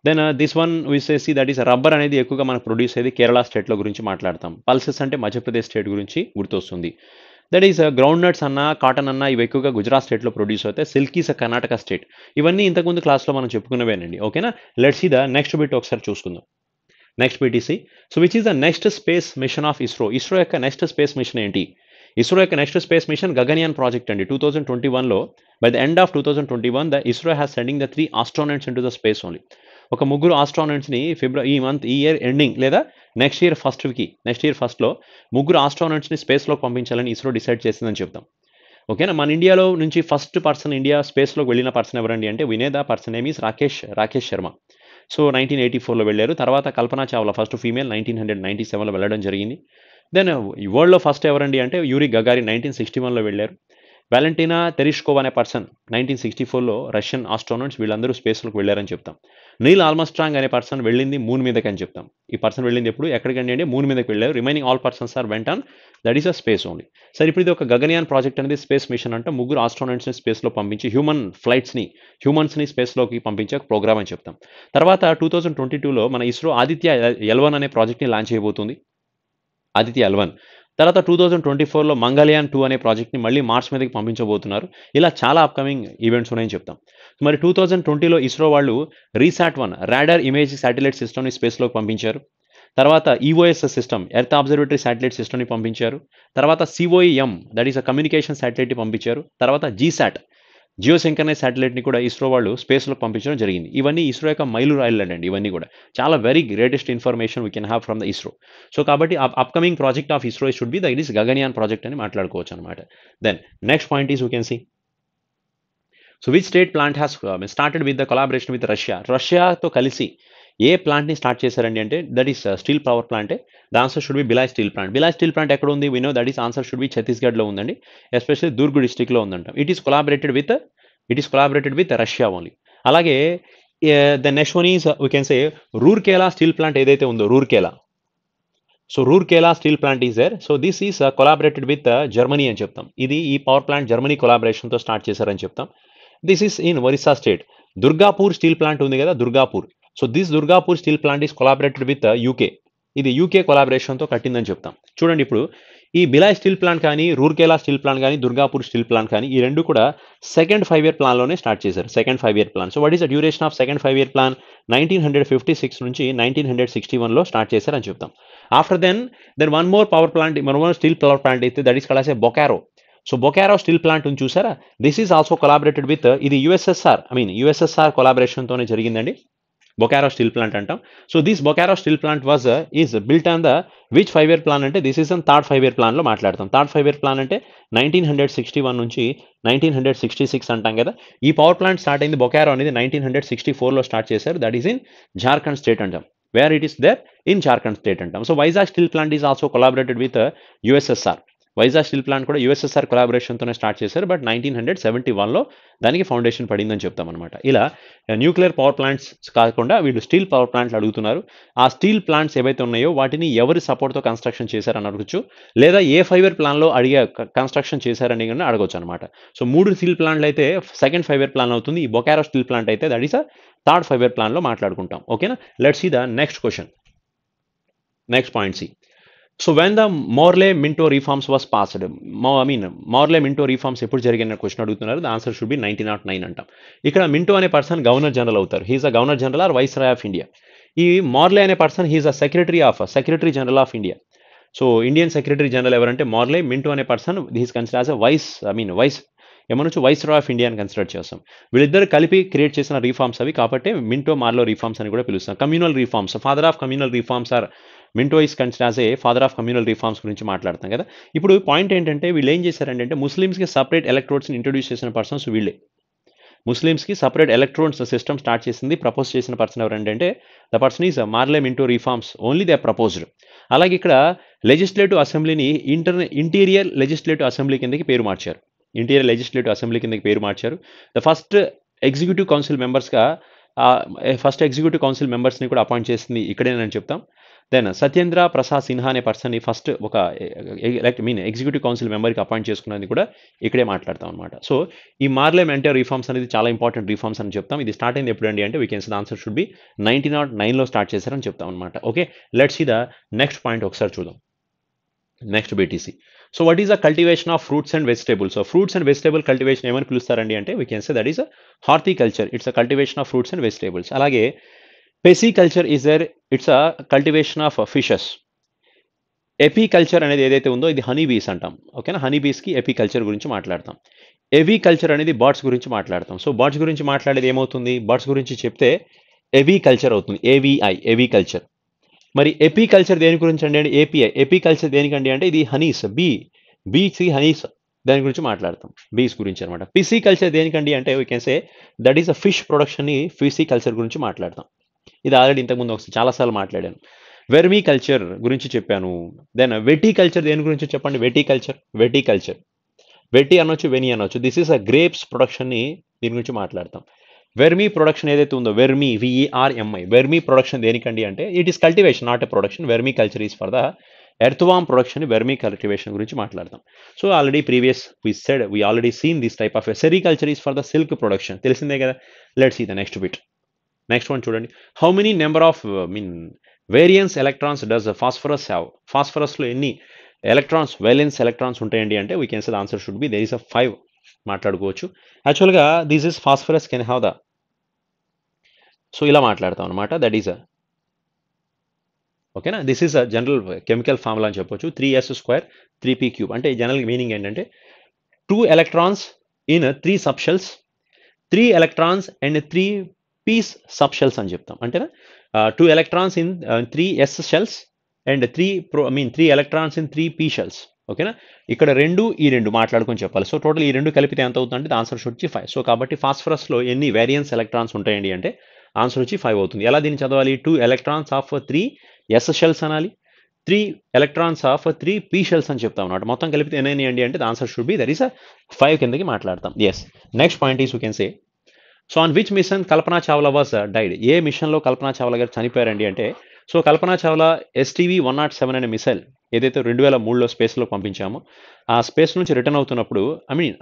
దెన్ దిస్ వన్ విసేసి దట్ ఈస్ రబ్బర్ అనేది ఎక్కువగా మనకు ప్రొడ్యూస్ అయ్యేది కేరళ స్టేట్లో గురించి మాట్లాడతాం. పల్సెస్ అంటే మధ్యప్రదేశ్ స్టేట్ గురించి గుర్తొస్తుంది. దట్ ఈస్ గ్రౌండ్ నట్స్ అన్న, కాటన్ అన్న ఇవి ఎక్కువగా గుజరాత్ స్టేట్లో ప్రొడ్యూస్ అవుతాయి. Silk is Karnataka state. ఇవన్నీ ఇంతకుముందు క్లాస్లో మనం చెప్పుకున్నవేనండి. ఓకేనా, let's see the next bit ఒకసారి చూసుకుందాం. Next bit easy. So which is the next space mission of ISRO. ISRO యొక్క నెక్స్ట్ స్పేస్ మిషన్ ఏంటి? ఇస్రో యొక్క next space mission Gaganyaan project అండి. 2021లో by the end of 2021 the ISRO has sending the 3 astronauts into the space only. ఒక ముగ్గురు ఆస్ట్రోనట్స్ని ఈ year ending లేదా next year ఫస్ట్లో ముగ్గురు ఆస్ట్రోనట్స్ని స్పేస్లోకి పంపించాలని ఇస్రో డిసైడ్ చేసిందని చెప్తాం. ఓకేనా. మన ఇండియాలో నుంచి ఫస్ట్ పర్సన్ ఇండియా స్పేస్లోకి వెళ్ళిన పర్సన్ ఎవరండి అంటే వినేద person name is Rakesh Sharma. So 1984లో వెళ్ళారు. తర్వాత కల్పనా చావ్లా ఫస్ట్ ఫీమేల్ 1997లో వెళ్ళడం జరిగింది. దెన్ వరల్డ్లో ఫస్ట్ ఎవరండి అంటే యూరి గగారిన్ 1961లో వెళ్ళారు. వాలెంటీనా తెరిష్కోవా అనే పర్సన్ 1964లో రష్యన్ ఆస్ట్రోనట్స్ వీళ్ళందరూ స్పేస్లోకి వెళ్ళారని చెప్తాం. నీల్ ఆల్మస్ట్రాంగ్ అనే పర్సన్ వెళ్ళింది మూన్ మీదకి అని చెప్తాం. ఈ పర్సన్ వెళ్ళింది ఎప్పుడు ఎక్కడికండి అంటే మూన్ మీదకి వెళ్ళారు. Remaining all persons are went on that is a space only. సరే, ఇప్పుడు ఇది ఒక గగన్యాన్ ప్రాజెక్ట్ అనేది స్పేస్ మిషన్ అంటే ముగ్గురు ఆస్ట్రోనట్స్ని స్పేస్లో పంపించి హ్యూమన్స్ని స్పేస్లోకి పంపించే ప్రోగ్రామ్ అని చెప్తాం. తర్వాత 2022లో మన ఇస్రో ఆదిత్య L1 అనే ప్రాజెక్ట్ని లాంచ్ చేయబోతుంది. ఆదిత్య L1 తర్వాత 2024లో మంగళయాన్ 2 అనే ప్రాజెక్ట్ని మళ్ళీ మార్స్ మీదకి పంపించబోతున్నారు. ఇలా చాలా అప్కమింగ్ ఈవెంట్స్ ఉన్నాయని చెప్తాం. మరి 2020లో ఇస్రో వాళ్ళు రీసాట్-1 రాడార్ ఇమేజ్ శాటిలైట్ సిస్టమ్ని స్పేస్లోకి పంపించారు. తర్వాత EOS system earth observatory satellite సిస్టమ్ని పంపించారు. తర్వాత COEM that is a communication శాటిలైట్ని పంపించారు. తర్వాత GSAT జియో సింక్రనైజ్ శాటిలైట్ని కూడా ఇస్రో వాళ్ళు స్పేస్లోకి పంపించడం జరిగింది. ఇవన్నీ ఇస్రో యొక్క మైలురాయిలు అండి. ఇవన్నీ కూడా చాలా very greatest information we can have from the ISRO. So కాబట్టి upcoming project of ISRO should be that is Gaganyaan project అని మాట్లాడుకోవచ్చు అనమాట. Then next point is you can see so which state plant has started with the collaboration with రష్యాతో కలిసి ఏ ప్లాంట్ని start చేశారండి అంటే దట్ ఈస్ స్టీల్ పవర్ ప్లాంటే. The answer should be Bhilai steel plant. Bhilai steel plant ఎక్కడ ఉంది? వినో that is answer should be ఛత్తీస్గఢ్లో ఉందండి. ఎస్పెషల్లీ దుర్గ్ డిస్టిక్లో ఉందంట. It is collaborated with Russia only. అలాగే the next one is we can say Rourkela steel plant ఏదైతే ఉందో Rourkela steel plant is there. So this is collaborated with Germany అని చెప్తాం. ఈ పవర్ ప్లాంట్ జర్మనీ కొలాబరేషన్తో స్టార్ట్ చేశారని చెప్తాం. This is in Orissa state. Durgapur steel plant ఉంది కదా, Durgapur. So this Durgapur steel plant is collaborated with UK. ఇది యూకే కొలాబరేషన్తో కట్టిందని చెప్తాం. చూడండి, ఇప్పుడు ఈ బిలాయ్ స్టీల్ ప్లాంట్ కానీ, రూర్కేలా స్టీల్ ప్లాంట్ కానీ, దుర్గాపూర్ స్టీల్ ప్లాంట్ కానీ ఈ రెండు కూడా సెకండ్ 5-year ప్లాన్లోనే స్టార్ట్ చేశారు. Second 5-year plan. So what is the duration of second 5-year plan? 1956 నుంచి 1961లో స్టార్ట్ చేశారని చెప్తాం. After then one more steel power plant అయితే that is called as Bokaro. So Bokaro steel plant ఉంది చూసారా, this is also collaborated with ఇది USSR కొలాబరేషన్తోనే జరిగిందండి. బొకారో స్టీల్ ప్లాంట్ అంటాం. So this Bokaro steel plant is built on the which 5-year plan అంటే this is an third 5-year ప్లాన్లో మాట్లాడతాం. Third 5-year plan అంటే 1961 నుంచి 1966 అంటాం కదా. ఈ పవర్ ప్లాంట్ స్టార్ట్ అయింది బొకారో అనేది 1964లో స్టార్ట్ చేశారు. That is in Jharkhand state అంటాం. Where it is there in Jharkhand state అంటాం. So Vizag steel plant is also collaborated with USSR. Vizag steel plant కూడా యుఎస్ఎస్ఆర్ కొలాబరేషన్తోనే స్టార్ట్ చేశారు. బట్ 1971లో దానికి ఫౌండేషన్ పడిందని చెప్తాం అనమాట. ఇలా న్యూక్లియర్ పవర్ ప్లాంట్స్ కాకుండా వీళ్ళు స్టీల్ పవర్ ప్లాంట్లు అడుగుతున్నారు. ఆ స్టీల్ ప్లాంట్స్ ఏవైతే ఉన్నాయో వాటిని ఎవరి సపోర్ట్తో కన్స్ట్రక్షన్ చేశారని అడగచ్చు, లేదా ఏ 5-year ప్లాన్లో కన్స్ట్రక్షన్ చేశారని కానీ అడగచ్చు అనమాట. సో 3 స్టీల్ ప్లాంట్లు అయితే సెకండ్ 5-year ప్లాన్ అవుతుంది. ఈ బొకారో స్టీల్ ప్లాంట్ అయితే that is a third 5-year ప్లాన్లో మాట్లాడుకుంటాం. ఓకేనా. Let's see the next question. Next point C. So when the Morley-Minto reforms was passed, Morley-Minto reforms ఎప్పుడు జరిగిన క్వశ్చన్ అడుగుతున్నారు. ద ఆన్సర్ షుడ్ బి 1909 అంటాం. ఇక్కడ మింటో అనే పర్సన్ గవర్నర్ జనరల్ అవుతారు. He is a governor general or viceroy of India. ఈ Morley అనే person he is a secretary general of India. So Indian secretary general ఎవరంటే Morley-Minto అనే person he's consider as a viceroy of India అని consider చేస్తాం. వీళ్ళిద్దరు కలిపి create చేసిన reforms అవి కాబట్టి మింటో మార్లో రీఫార్మ్స్ అని కూడా పిలుస్తాం. Communal reforms, father of communal reforms or Minto is consider as a father of communal reforms గురించి మాట్లాడతాం కదా. ఇప్పుడు పాయింట్ ఏంటంటే వీళ్ళు ఏం చేశారంటే ముస్లిమ్స్కి సపరేట్ ఎలక్ట్రోడ్స్ని ఇంట్రొడ్యూస్ చేసిన పర్సన్స్ వీళ్ళే. ముస్లిమ్స్కి సపరేట్ ఎలక్ట్రోడ్స్ సిస్టమ్ స్టార్ట్ చేసింది, ప్రపోజ్ చేసిన పర్సన్ ఎవరంటే the person is Morley-Minto reforms only they proposed. అలాగే ఇక్కడ లెజిస్లేటివ్ అసెంబ్లీని ఇంటీరియర్ లెజిస్లేటివ్ అసెంబ్లీ కిందకి పేరు మార్చారు. ద ఫస్ట్ ఎగ్జిక్యూటివ్ కౌన్సిల్ మెంబర్స్ని కూడా అపాయింట్ చేసింది ఇక్కడేనని చెప్తాం. దెన్ సత్యేంద్ర ప్రసాద్ సిన్హా అనే పర్సన్ని ఫస్ట్ ఒక ఎగ్జిక్యూటివ్ కౌన్సిల్ మెంబర్కి అపాయింట్ చేసుకున్నది కూడా ఇక్కడే మాట్లాడతాం అనమాట. సో ఈ Morley-Minto రీఫార్మ్స్ అనేది చాలా ఇంపార్టెంట్ రీఫార్మ్స్ అని చెప్తాం. ఇది స్టార్ట్ అయింది ఎప్పుడండి అంటే we can say the answer should be 1909లో స్టార్ట్ చేశారని చెప్తాం అనమాట. Okay, let's see the next point ఒకసారి చూద్దాం. Next BTC. So what is the cultivation of fruits and vegetables? So fruits and vegetable cultivation ఏమని పిలుస్తారండి అంటే we can say that is horticulture. It's a cultivation of fruits and vegetables. అలాగే pisciculture it's a cultivation of fishes. Apiculture అనేది ఏదైతే ఉందో ఇది honey bees అంటాం. ఓకేనా? హనీ బీస్కి ఎపికల్చర్ గురించి మాట్లాడతాం. ఎవికల్చర్ అనేది బర్డ్స్ గురించి మాట్లాడతాం. సో బర్డ్స్ గురించి మాట్లాడేది ఏమవుతుంది? బర్డ్స్ గురించి చెప్తే ఎవికల్చర్ అవుతుంది. ఏవిఐ ఎవికల్చర్. మరి ఎపికల్చర్ దేని గురించి అండి అంటే ఏపీఐ. ఎపికల్చర్ దేనికండి అంటే ఇది హనీస్ బీసి హనీస్ దాని గురించి మాట్లాడతాం. బీస్ గురించి అనమాట. పిసికల్చర్ దేనికండి అంటే we can say that is a fish ప్రొడక్షన్ని ఫిసికల్చర్ గురించి మాట్లాడతాం. ఇది ఆల్రెడీ ఇంతకుముందు ఒకసారి చాలాసార్లు మాట్లాడాను. వెర్మీ కల్చర్ గురించి చెప్పాను. దెన్ వెటికల్చర్ దేని గురించి చెప్పండి? వెటికల్చర్ వెటి అనొచ్చు, వెని అనొచ్చు. దిస్ ఈస్ అ గ్రేప్స్ ప్రొడక్షన్ని దీని గురించి మాట్లాడతాం. వెర్మీ ప్రొడక్షన్ ఏదైతే ఉందో వెర్మీ విఈఆర్ఎంఐ వెర్మీ ప్రొడక్షన్ దేనికండి అంటే it is cultivation not a production. Vermi culture is for the earthworm production. Vermi cultivation గురించి మాట్లాడతాం. So already previous we already seen this type of sericulture is for the silk production. తెలిసిందే కదా. Let's see the next bit. Next one చూడండి. How many number of variance electrons does phosphorus have? ఫాస్ఫరస్లో ఎన్ని electrons valence electrons ఉంటాయండి అంటే we can say the answer should be there is a 5 మాట్లాడుకోవచ్చు. యాక్చువల్గా this is phosphorus can have the, so ఇలా మాట్లాడతాం అనమాట. దట్ ఈస్ ఓకేనా. This is a general chemical formula అని చెప్పొచ్చు. 3s² 3p³ అంటే జనరల్ మీనింగ్ ఏంటంటే 2 ఎలక్ట్రాన్స్ ఇన్ 3 సబ్షెల్స్, 3 ఎలక్ట్రాన్స్ అండ్ 3 పీస్ సబ్షెల్స్ అని చెప్తాం. అంటేనా 2 electrons in 3 s shells and 3 electrons in 3 p shells. ఓకేనా. ఇక్కడ ఈ రెండు మాట్లాడుకొని చెప్పాలి. సో టోటల్ ఈ రెండు కలిపితే ఎంత అవుతుందంటే ద ఆన్సర్ షుడ్ వచ్చి 5. సో కాబట్టి ఫాస్ఫరస్లో ఎన్ని వేరియన్స్ ఎలక్ట్రాన్స్ ఉంటాయండి అంటే ఆన్సర్ వచ్చి 5 అవుతుంది. ఎలా దీన్ని చదవాలి? 2 ఎలక్ట్రాన్స్ ఆఫ్ 3 s షెల్స్ అనాలి, 3 ఎలక్ట్రాన్స్ ఆఫ్ 3 p షెల్స్ అని చెప్తాం అన్నమాట. మొత్తం కలిపితే ఎన్ని అండి అంటే the answer should be that is 5 కిందకి మాట్లాడతాం. Yes. Next point is you can say so on which mission Kalpana Chawla was died? ఏ మిషన్లో కల్పనా చావ్లా గారు చనిపోయారండి అంటే సో కల్పనా చావ్లా STV 107 అనే మిసైల్ ఏదైతే 2003లో స్పేస్లో పంపించామో ఆ స్పేస్ నుంచి రిటర్న్ అవుతున్నప్పుడు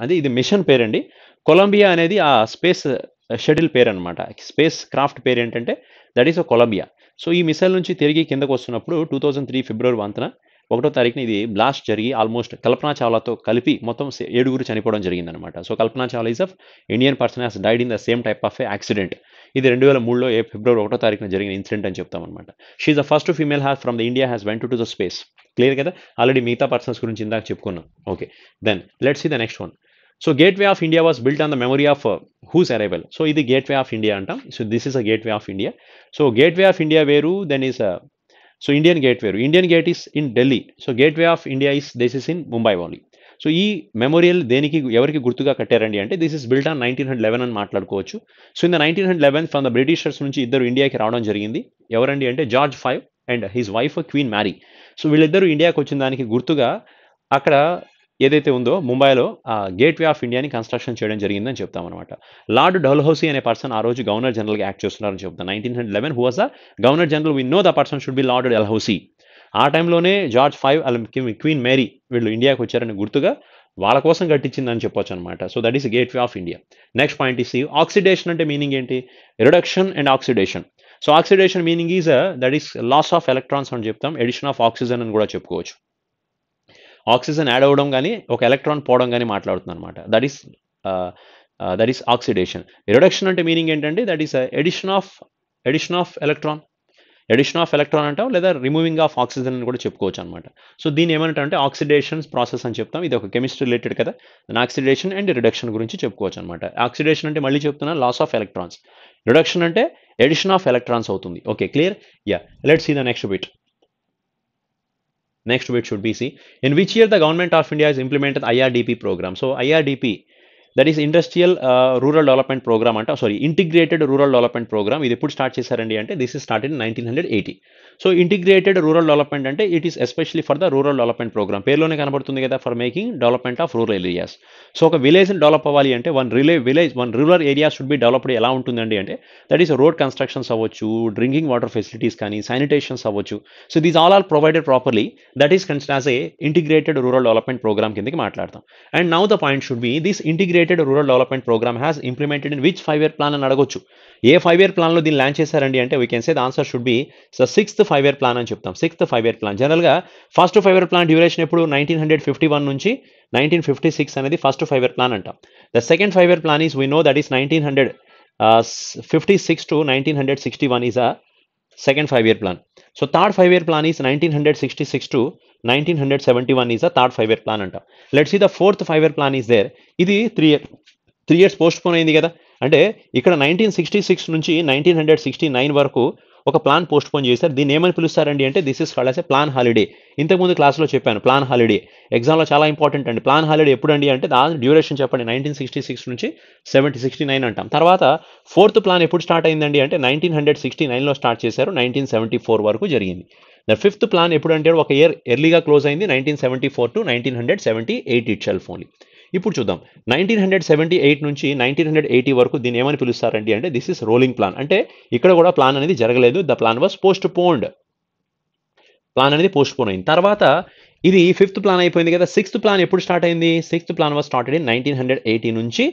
అది ఇది మిషన్ పేరండి. కొలంబియా అనేది ఆ స్పేస్ షటిల్ పేరు అనమాట. స్పేస్ క్రాఫ్ట్ పేరు ఏంటంటే దట్ ఈస్ కొలంబియా. సో ఈ మిసైల్ నుంచి తిరిగి కిందకు వస్తున్నప్పుడు 2003 ఫిబ్రవరి 1వ తారీఖున ఇది బ్లాస్ట్ జరిగి ఆల్మోస్ట్ కల్పనా చావ్లాతో కలిపి మొత్తం 7 చనిపోవడం జరిగిందనమాట. So Kalpana Chawla is of Indian person has died in the same type of accident. ఇది 2003లో ఫిబ్రవరి 1వ తారీఖున జరిగిన ఇన్సిడెంట్ అని చెప్తామన్నమాట. She is the first female has from the India has went to the space. Clear కదా. ఆల్రెడీ మిగతా పర్సన్స్ గురించి ఇందాక చెప్పుకున్నాం. Okay. Then let's see the next one. So gateway of India was built on the memory of whose arrival? So ఇది gateway of India అంటాం. So this is a gateway of India. So gateway of India వేరు, then is so Indian gate వేరు. Indian gate is in Delhi. So gateway of India this is in Mumbai only. So ఈ memorial ఎవరికి గుర్తుగా కట్టారండి అంటే this is built on 1911 అని మాట్లాడుకోవచ్చు. So in the 1911 from the Britishers నుంచి ఇద్దరు ఇండియాకి రావడం జరిగింది. ఎవరండి అంటే George V and his wife queen marry. So వీళ్ళిద్దరూ ఇండియాకి వచ్చిన దానికి గుర్తుగా అక్కడ ఏదైతే ఉందో ముంబైలో గేట్వే ఆఫ్ ఇండియాని కన్స్ట్రక్షన్ చేయడం జరిగిందని చెప్తాం అనమాట. లార్డ్ డల్హౌసీ అనే పర్సన్ ఆ రోజు గవర్నర్ జనరల్గా యాక్ట్ చేస్తున్నారని చెప్తాం. 1911 who was the governor general. We know the person should be lord Dalhousie. ఆ టైంలోనే జార్జ్ V క్వీన్ మేరీ వీళ్ళు ఇండియాకి వచ్చారని గుర్తుగా వాళ్ళ కోసం కట్టించిందని చెప్పొచ్చు అనమాట. So that is gateway of India. Next point is oxidation అంటే మీనింగ్ ఏంటి? Reduction and oxidation. So oxidation meaning is that is loss of electrons అని చెప్తాం. ఎడిషన్ ఆఫ్ ఆక్సిజన్ అని కూడా చెప్పుకోవచ్చు. ఆక్సిజన్ యాడ్ అవ్వడం కానీ ఒక ఎలక్ట్రాన్ పోవడం కానీ మాట్లాడుతుంది అనమాట. That is oxidation. రిడక్షన్ అంటే మీనింగ్ ఏంటంటే that is addition of electron అంటాం, లేదా రిమూవింగ్ ఆఫ్ ఆక్సిజన్ అని కూడా చెప్పుకోవచ్చు అనమాట. సో దీన్ని ఏమంటాం అంటే ఆక్సిడేషన్ ప్రాసెస్ అని చెప్తాం. ఇది ఒక కెమిస్ట్రీ రిలేటెడ్ కదా. దాని ఆక్సిడేషన్ అండ్ రిడక్షన్ గురించి చెప్పుకోవచ్చు అనమాట. ఆక్సిడేషన్ అంటే మళ్ళీ చెప్తున్నా లాస్ ఆఫ్ ఎలక్ట్రాన్స్, రిడక్షన్ అంటే ఎడిషన్ ఆఫ్ ఎలక్ట్రాన్స్ అవుతుంది. Okay, clear. Yeah, let's see the next bit. Next bit should be see in which year the government of India has implemented IRDP program. So IRDP, that is Industrial Rural Development Program anta, sorry, Integrated Rural Development Program. ఇది ఎప్పుడు start చేశారండి అంటే this is started in 1980. So integrated rural development అంటే it is especially for the rural development program. పేరులోనే కనబడుతుంది కదా, for making development of rural areas. So ఒక విలేజ్ని డెవలప్ అవ్వాలి అంటే one rural area should be developed. ఎలా ఉంటుందండి అంటే దట్ ఈస్ రోడ్ కన్స్ట్రక్షన్స్ అవ్వచ్చు, డ్రింకింగ్ వాటర్ ఫెసిలిటీస్ కానీ, శానిటేషన్స్ అవ్వచ్చు. So these all are provided properly. That is considered as a integrated rural development program కిందకి మాట్లాడతాం. And now the point should be this integrated rural development program has implemented in which 5-year plan అని అడగొచ్చు. ఏ 5-year ప్లాన్లో దీన్ని launch చేశారండి అంటే we can say the answer should be the 6th 5-year plan అని చెప్తాం. 6th 5-year plan. జనరల్గా ఫస్ట్ 5-year ప్లాన్ డ్యూరేషన్ ఎప్పుడు 1951 నుంచి 1956 అనేది ఫస్ట్ 5-year ప్లాన్ అంటాం. The second 5-year plan is we know that is 1956 to 1961 is a second 5-year plan. So third 5-year plan is 1966 to 1971 is the third 5-year plan అంటాం. Let's see the fourth 5-year plan is there. ఇది 3 years post phone అయింది కదా. అంటే ఇక్కడ 1966 నుంచి 1969 వరకు ఒక plan post phone చేశారు. దీన్ని ఏమని పిలుస్తారండి అంటే this is called as a plan holiday. ఇంతకుముందు క్లాస్లో చెప్పాను ప్లాన్ హాలిడే ఎగ్జామ్లో చాలా ఇంపార్టెంట్ అండి. ప్లాన్ హాలిడే ఎప్పుడండి అంటే దాని డ్యూరేషన్ చెప్పండి. 1966 నుంచి 69 అంటాం. తర్వాత ఫోర్త్ ప్లాన్ ఎప్పుడు స్టార్ట్ అయిందండి అంటే 1969లో స్టార్ట్ చేశారు. 1974 వరకు జరిగింది. ద ఫిఫ్త్ ప్లాన్ ఎప్పుడు అంటే ఒక ఇయర్ ఎర్లీగా క్లోజ్ అయింది. 1974 to 1978 ఇట్ సెల్ఫ్ ఓన్లీ. ఇప్పుడు చూద్దాం 1978 నుంచి 1980 వరకు దీన్ని ఏమని పిలుస్తారండి అంటే దిస్ ఇస్ రోలింగ్ ప్లాన్. అంటే ఇక్కడ కూడా ప్లాన్ అనేది జరగలేదు. The plan was postponed. Plan అనేది పోస్ట్ పోన్ అయింది. తర్వాత ఇది ఫిఫ్త్ ప్లాన్ అయిపోయింది కదా. సిక్స్త్ ప్లాన్ ఎప్పుడు స్టార్ట్ అయింది? Sixth plan was started in 1980 నుంచి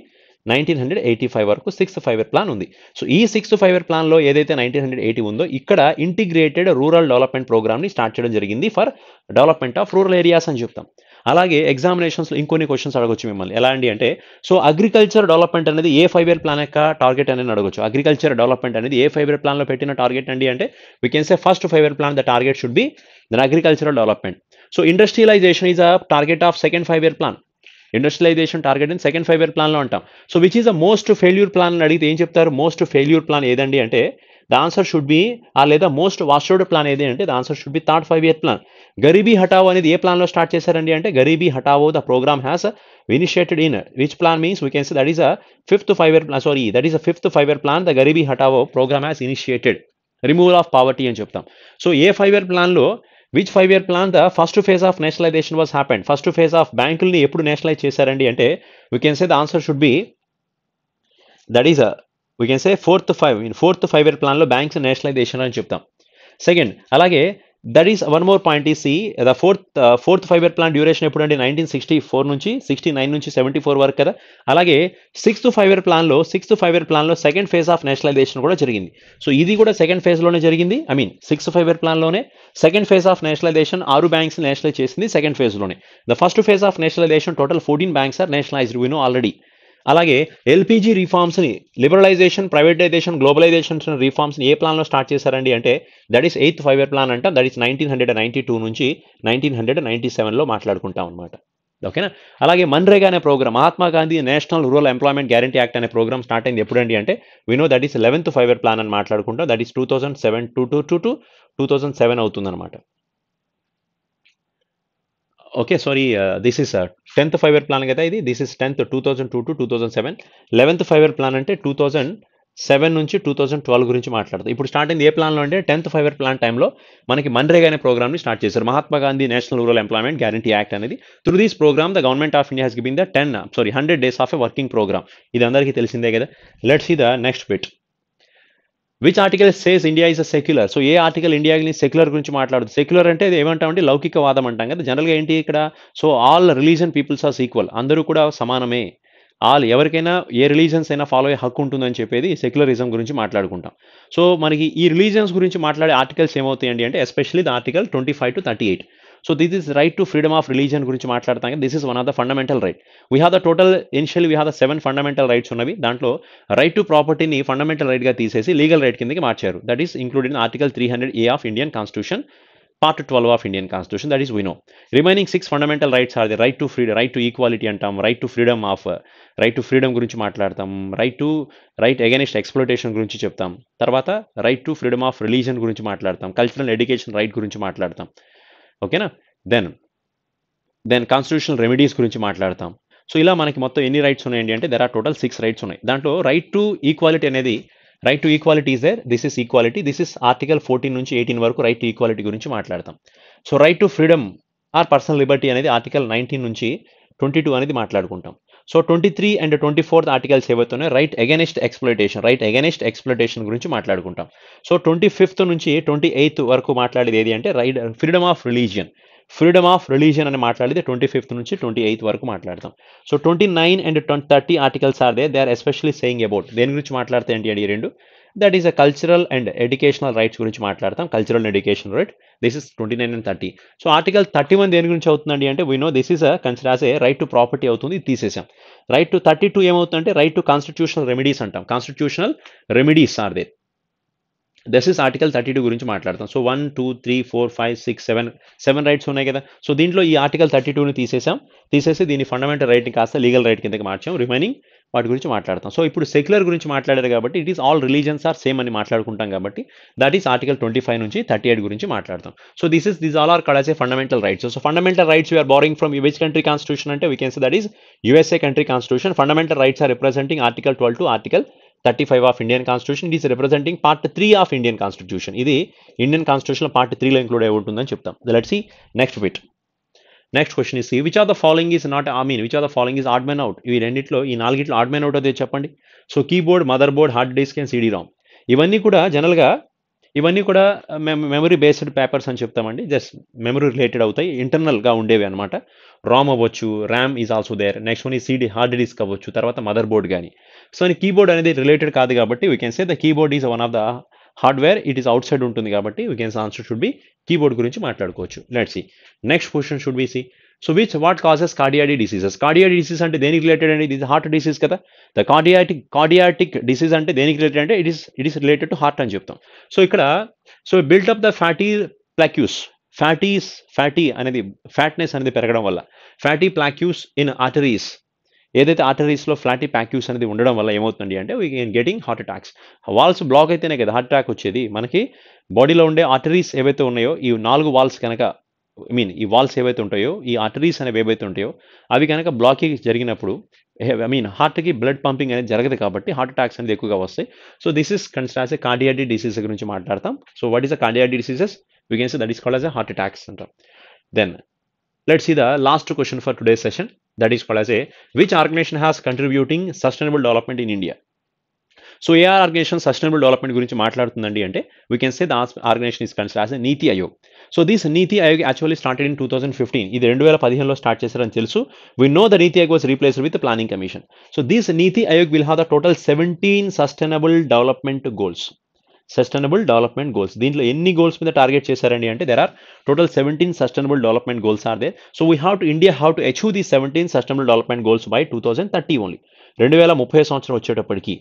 1985 వరకు 6th 5-year ప్లాన్ ఉంది. సో ఈ 6th 5-year ప్లాన్లో ఏదైతే 1980 ఉందో ఇక్కడ ఇంటిగ్రేటెడ్ రూరల్ డెవలప్మెంట్ ప్రోగ్రామ్ని స్టార్ట్ చేయడం జరిగింది for development of rural areas అని చెప్తాం. అలాగే ఎగ్జామినేషన్స్లో ఇంకొన్ని క్వశ్చన్స్ అడగొచ్చు మిమ్మల్ని. ఎలా అండి అంటే సో అగ్రికల్చర్ డెవలప్మెంట్ అనేది ఏ 5-year ప్లాన్ యొక్క టార్గెట్ అనేది అడగొచ్చు. అగ్రికల్చర్ డెవలప్మెంట్ అనేది ఏ 5-year ప్లాన్లో పెట్టిన టార్గెట్ అండి అంటే we can say first 5-year plan the target should be then agricultural development. So industrialization is a target of second 5-year plan. Industrialization target అని second 5-year ప్లాన్లో అంటాం. So which is the most failure plan అని అడిగితే ఏం చెప్తారు? Most failure plan ఏదండి అంటే the answer should be లేదా మోస్ట్ వాస్టర్డ్ ప్లాన్ ఏది అంటే the answer should be third 5-year plan. Garibi Hatao అనేది ఏ ప్లాన్లో స్టార్ట్ చేశారండి అంటే Garibi Hatao the program has initiated in which plan means we can say that is a fifth 5-year plan. Sorry that is a fifth 5-year plan. The Garibi Hatao program has initiated removal of poverty అని చెప్తాం. So ఏ 5-year ప్లాన్లో which 5-year plan the first phase of nationalization was happened. First phase of బ్యాంకుల్ని ఎప్పుడు nationalize చేశారండి అంటే we can say the answer should be that is we can say fourth 5-year ప్లాన్లో banks nationalisation అని చెప్తాం. Second అలాగే that is one more point is see the fourth 5-year plan duration ఎప్పుడు అంటే 1964 నుంచి 69 నుంచి 74 వరకు కదా. అలాగే సిక్స్త్ 5-year ప్లాన్లో సెకండ్ ఫేజ్ ఆఫ్ నేషనలైజేషన్ కూడా జరిగింది. సో ఇది కూడా సెకండ్ ఫేజ్లోనే జరిగింది. ఐ మీన్ సిక్స్త్ 5-year ప్లాన్లోనే second phase of nationalization 6 banks nationalize చేసింది సెకండ్ ఫేజ్లోనే. The first phase of nationalization total 14 banks are nationalized we know already. అలాగే ఎల్పిజి రిఫార్మ్స్ని లిబరలైజేషన్, ప్రైవేటైజేషన్, గ్లోబలైజేషన్ రిఫార్మ్స్ని ఏ ప్లాన్లో స్టార్ట్ చేశారండి అంటే that is 8th 5-year plan అంట. దట్ ఈస్ 1992 నుంచి 1997లో మాట్లాడుకుంటాం అనమాట. ఓకేనా. అలాగే మన్రేగా అనే program Mahatma Gandhi national rural employment guarantee act అనే ప్రోగ్రామ్ స్టార్ట్ అయింది ఎప్పుడండి అంటే we know that is 11th 5-year plan అని మాట్లాడుకుంటాం. దట్ ఈస్ 2007 to 2007 అవుతుందన్నమాట. Okay sorry this is 10th 5-year plan కదా ఇది. This is 10th 2002 to 2007. 11th 5-year plan అంటే 2007 నుంచి 2012 గురించి మాట్లాడతాం. ఇప్పుడు స్టార్ట్ అయింది ఏ ప్లాన్లో అంటే 10th 5-year ప్లాన్ టైంలో మనకి మన్రేగా అనే ప్రోగ్రామ్ని స్టార్ట్ చేశారు. Mahatma Gandhi national rural employment guarantee act అనేది. Through this program the government of India has given the 100 days of a working program. ఇది అందరికీ తెలిసిందే కదా. Let's see the next bit. Which article says India is a secular. So ఏ article ఇండియాని secular గురించి మాట్లాడుతుంది? Secular అంటే ఏమంటామంటే లౌకికవాదం అంటాం కదా. జనరల్గా ఏంటి ఇక్కడ so all religion peoples are equal. అందరూ కూడా సమానమే. ఎవరికైనా ఏ రిలీజన్స్ అయినా ఫాలో అయ్యే హక్కు ఉంటుందని చెప్పేది సెక్యులరిజం గురించి మాట్లాడుకుంటాం. సో మనకి ఈ రిలీజన్స్ గురించి మాట్లాడే ఆర్టికల్స్ ఏమవుతాయండి అంటే especially the article 25 to 38. So this is right to freedom of religion గురించి మాట్లాడతాం కదా. This is one of the fundamental right. We have the total initially we have the 7 fundamental rights ఉన్నవి. దాంట్లో right to ప్రాపర్టీని fundamental రైట్గా తీసేసి legal right కిందకి మార్చారు. That is included in article 300A of Indian constitution, Part 12 of Indian Constitution. That is we know. Remaining 6 fundamental rights are the right to freedom, right to equality అంటాం, right to freedom గురించి మాట్లాడతాం, right against exploitation గురించి చెప్తాం, తర్వాత right to freedom of religion గురించి మాట్లాడతాం, cultural education right గురించి మాట్లాడతాం. ఓకేనా. దెన్ కాన్స్టిట్యూషనల్ రెమెడీస్ గురించి మాట్లాడతాం. సో ఇలా మనకి మొత్తం ఎన్ని రైట్స్ ఉన్నాయండి అంటే దెర్ ఆర్ టోటల్ 6 రైట్స్ ఉన్నాయి. దాంట్లో రైట్ టు ఈక్వాలిటీ అనేది right to equality is there. This is equality. This is article 14 నుంచి 18 వరకు రైట్ టు ఈక్వాలిటీ గురించి మాట్లాడతాం. So right to freedom or personal liberty అనేది ఆర్టికల్ 19 నుంచి 22 అనేది మాట్లాడుకుంటాం. సో 23 and 24 ఆర్టికల్స్ ఏవైతున్నాయో రైట్ అగైనెస్ట్ ఎక్స్ప్లోయిటేషన్ గురించి మాట్లాడుకుంటాం. సో 25th నుంచి 28th వరకు మాట్లాడేది ఏది అంటే రైట్ ఫ్రీడమ్ ఆఫ్ రిలీజియన్ అని మాట్లాడితే 25th నుంచి 28th వరకు మాట్లాడతాం. So 29 and 30 articles are they are especially saying about దేని గురించి మాట్లాడితే ఏంటి అండి ఈ రెండు. That is a cultural and educational rights గురించి మాట్లాడతాం. Cultural and education right. This is 29 and 30. So article 31 దేని గురించి అవుతుందండి అంటే we know this is consider as a right to property అవుతుంది, తీసేసాం. రైట్ టు 32 ఏమవుతుందంటే రైట్ టు కాన్స్టిట్యూషనల్ రెమెడీస్ అంటాం. Constitutional remedies are they. This is article 32 గురించి మాట్లాడతాం. సో 1, 2, 3, 4, 5, 6, 7 రైట్స్ ఉన్నాయి కదా. సో దీంట్లో ఈ ఆర్టికల్ 32ని తీసేసి దీన్ని ఫండమెంటల్ రైట్ని కాస్త లీగల్ రైట్ కిందకి మార్చాం. రిమైనింగ్ వాటి గురించి మాట్లాడతాం. సో ఇప్పుడు సెక్యులర్ గురించి మాట్లాడారు కాబట్టి it is all religions are same అని మాట్లాడుకుంటాం కాబట్టి దట్ ఈస్ ఆర్టికల్ 25 నుంచి 38 గురించి మాట్లాడతాం. So these all are called as a fundamental rights. So fundamental rights we are barring from which country constitution అంటే we can say that is USA country constitution. Fundamental rights are representing article 12 to article 35 of Indian Constitution. It is representing part 3 of Indian Constitution. ఇది Indian constitution part 3లో include అయి ఉంటుందని చెప్తాం. Let's see next bit. Next question is which of the following is not which of the following is odd man out. ఈ రెండిట్లో ఈ నాలుగిట్లో odd man out అదే చెప్పండి. So keyboard, mother board, hard disk and CD ROM ఇవన్నీ కూడా జనరల్గా memory based papers అని చెప్తామండి. జస్ట్ మెమరీ రిలేటెడ్ అవుతాయి, ఇంటర్నల్గా ఉండేవి అనమాట. రామ్ అవ్వచ్చు, RAM is also there. Next one ఈ CD హార్డ్ డిస్క్ అవ్వచ్చు, తర్వాత మదర్ బోర్డ్ కానీ. సో కీబోర్డ్ అనేది రిలేటెడ్ కాదు కాబట్టి we can say the keyboard is one of the hardware. It is out side ఉంటుంది కాబట్టి we can answer should be keyboard గురించి మాట్లాడుకోవచ్చు. Let's see next question should be C. So what causes cardiac diseases. Cardiac disease అంటే దేనికి related అండి? ఇది heart disease కదా. The cardiac disease అంటే దేనికి రిలేటెడ్ అంటే it is related to heart అని చెప్తాం. సో ఇక్కడ built up the fatty plaques. Fatty అనేది ఫ్యాట్నెస్ అనేది పెరగడం వల్ల ఫ్యాటీ ప్లాక్యూస్ ఇన్ ఆర్టరీస్, ఏదైతే ఆర్టరీస్లో ఫ్లాటీ ప్యాక్యూస్ అనేది ఉండడం వల్ల ఏమవుతుంది అంటే we can getting heart attacks. Walls block అయితేనే కదా హార్ట్ అటాక్ వచ్చేది. మనకి బాడీలో ఉండే ఆర్టరీస్ ఏవైతే ఉన్నాయో ఈ 4 వాల్స్ కనుక ఈ వాల్స్ ఏవైతే ఉంటాయో, ఈ ఆర్టరీస్ అనేవి ఏవైతే ఉంటాయో అవి కనుక బ్లాకేజ్ జరిగినప్పుడు హార్ట్కి బ్లడ్ పంపింగ్ అనేది జరగదు కాబట్టి హార్ట్ అటాక్స్ అనేది ఎక్కువగా వస్తాయి. So this is considered as a cardiac disease గురించి మాట్లాడతాం. So what is the cardiac diseases? We can say that is called as a heart attacks అంటాం. Then let's see the last question for today's session, that is called as a which organization has contributing sustainable development in India. So ఏ organization sustainable development గురించి మాట్లాడుతుందండి అంటే we can say the organization is considered as Niti Aayog. So this Niti Aayog actually started in 2015. ఇది 2015లో start చేశారని తెలుసు. We know the Niti Aayog was replaced with planning commission. So this Niti Aayog will have the total 17 sustainable development goals. దీంట్లో ఎన్ని goals మీద target చేశారండి అంటే there are total 17 sustainable development goals are there. So India have to achieve the 17 sustainable development goals by 2030 only. 2030 సంవత్సరం వచ్చేటప్పటికి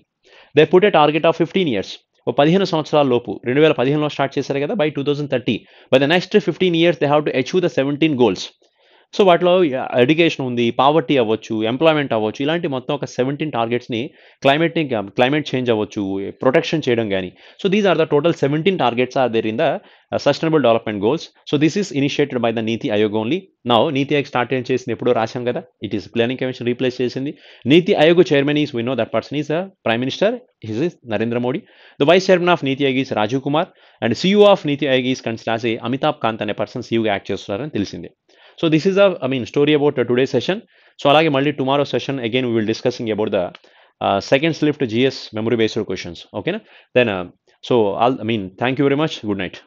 they put a target of 15 years. 15 సంవత్సరాల లోపు 2015లో స్టార్ట్ చేశారు కదా, by 2030 by the next 15 years they have to achieve the 17 goals. So వాటిలో education ఉంది, poverty అవ్వచ్చు, ఎంప్లాయ్మెంట్ అవ్వచ్చు, ఇలాంటి మొత్తం ఒక 17 టార్గెట్స్ని క్లైమేట్ చేంజ్ అవ్వచ్చు, ప్రొటెక్షన్ చేయడం కానీ. So these are the total 17 targets are there in the sustainable development goals. So this is initiated by the Niti Aayog only. Now NITI Aayog start చేసింది ఎప్పుడో రాశాం కదా, it is planning commission replace చేసింది. Niti Aayog chairman is we know that person is the prime minister, his is Narendra Modi. The vice chairman of Niti Aayog is Rajiv Kumar and CEO of Niti Aayog is considered as Amitabh Kant అనే person CEOగా act చేస్తున్నారని తెలిసిందే. So this is story about today's session. So alage malli tomorrow session again we will discussing about the second shift GS memory based questions. Okay na? Then thank you very much. Good night.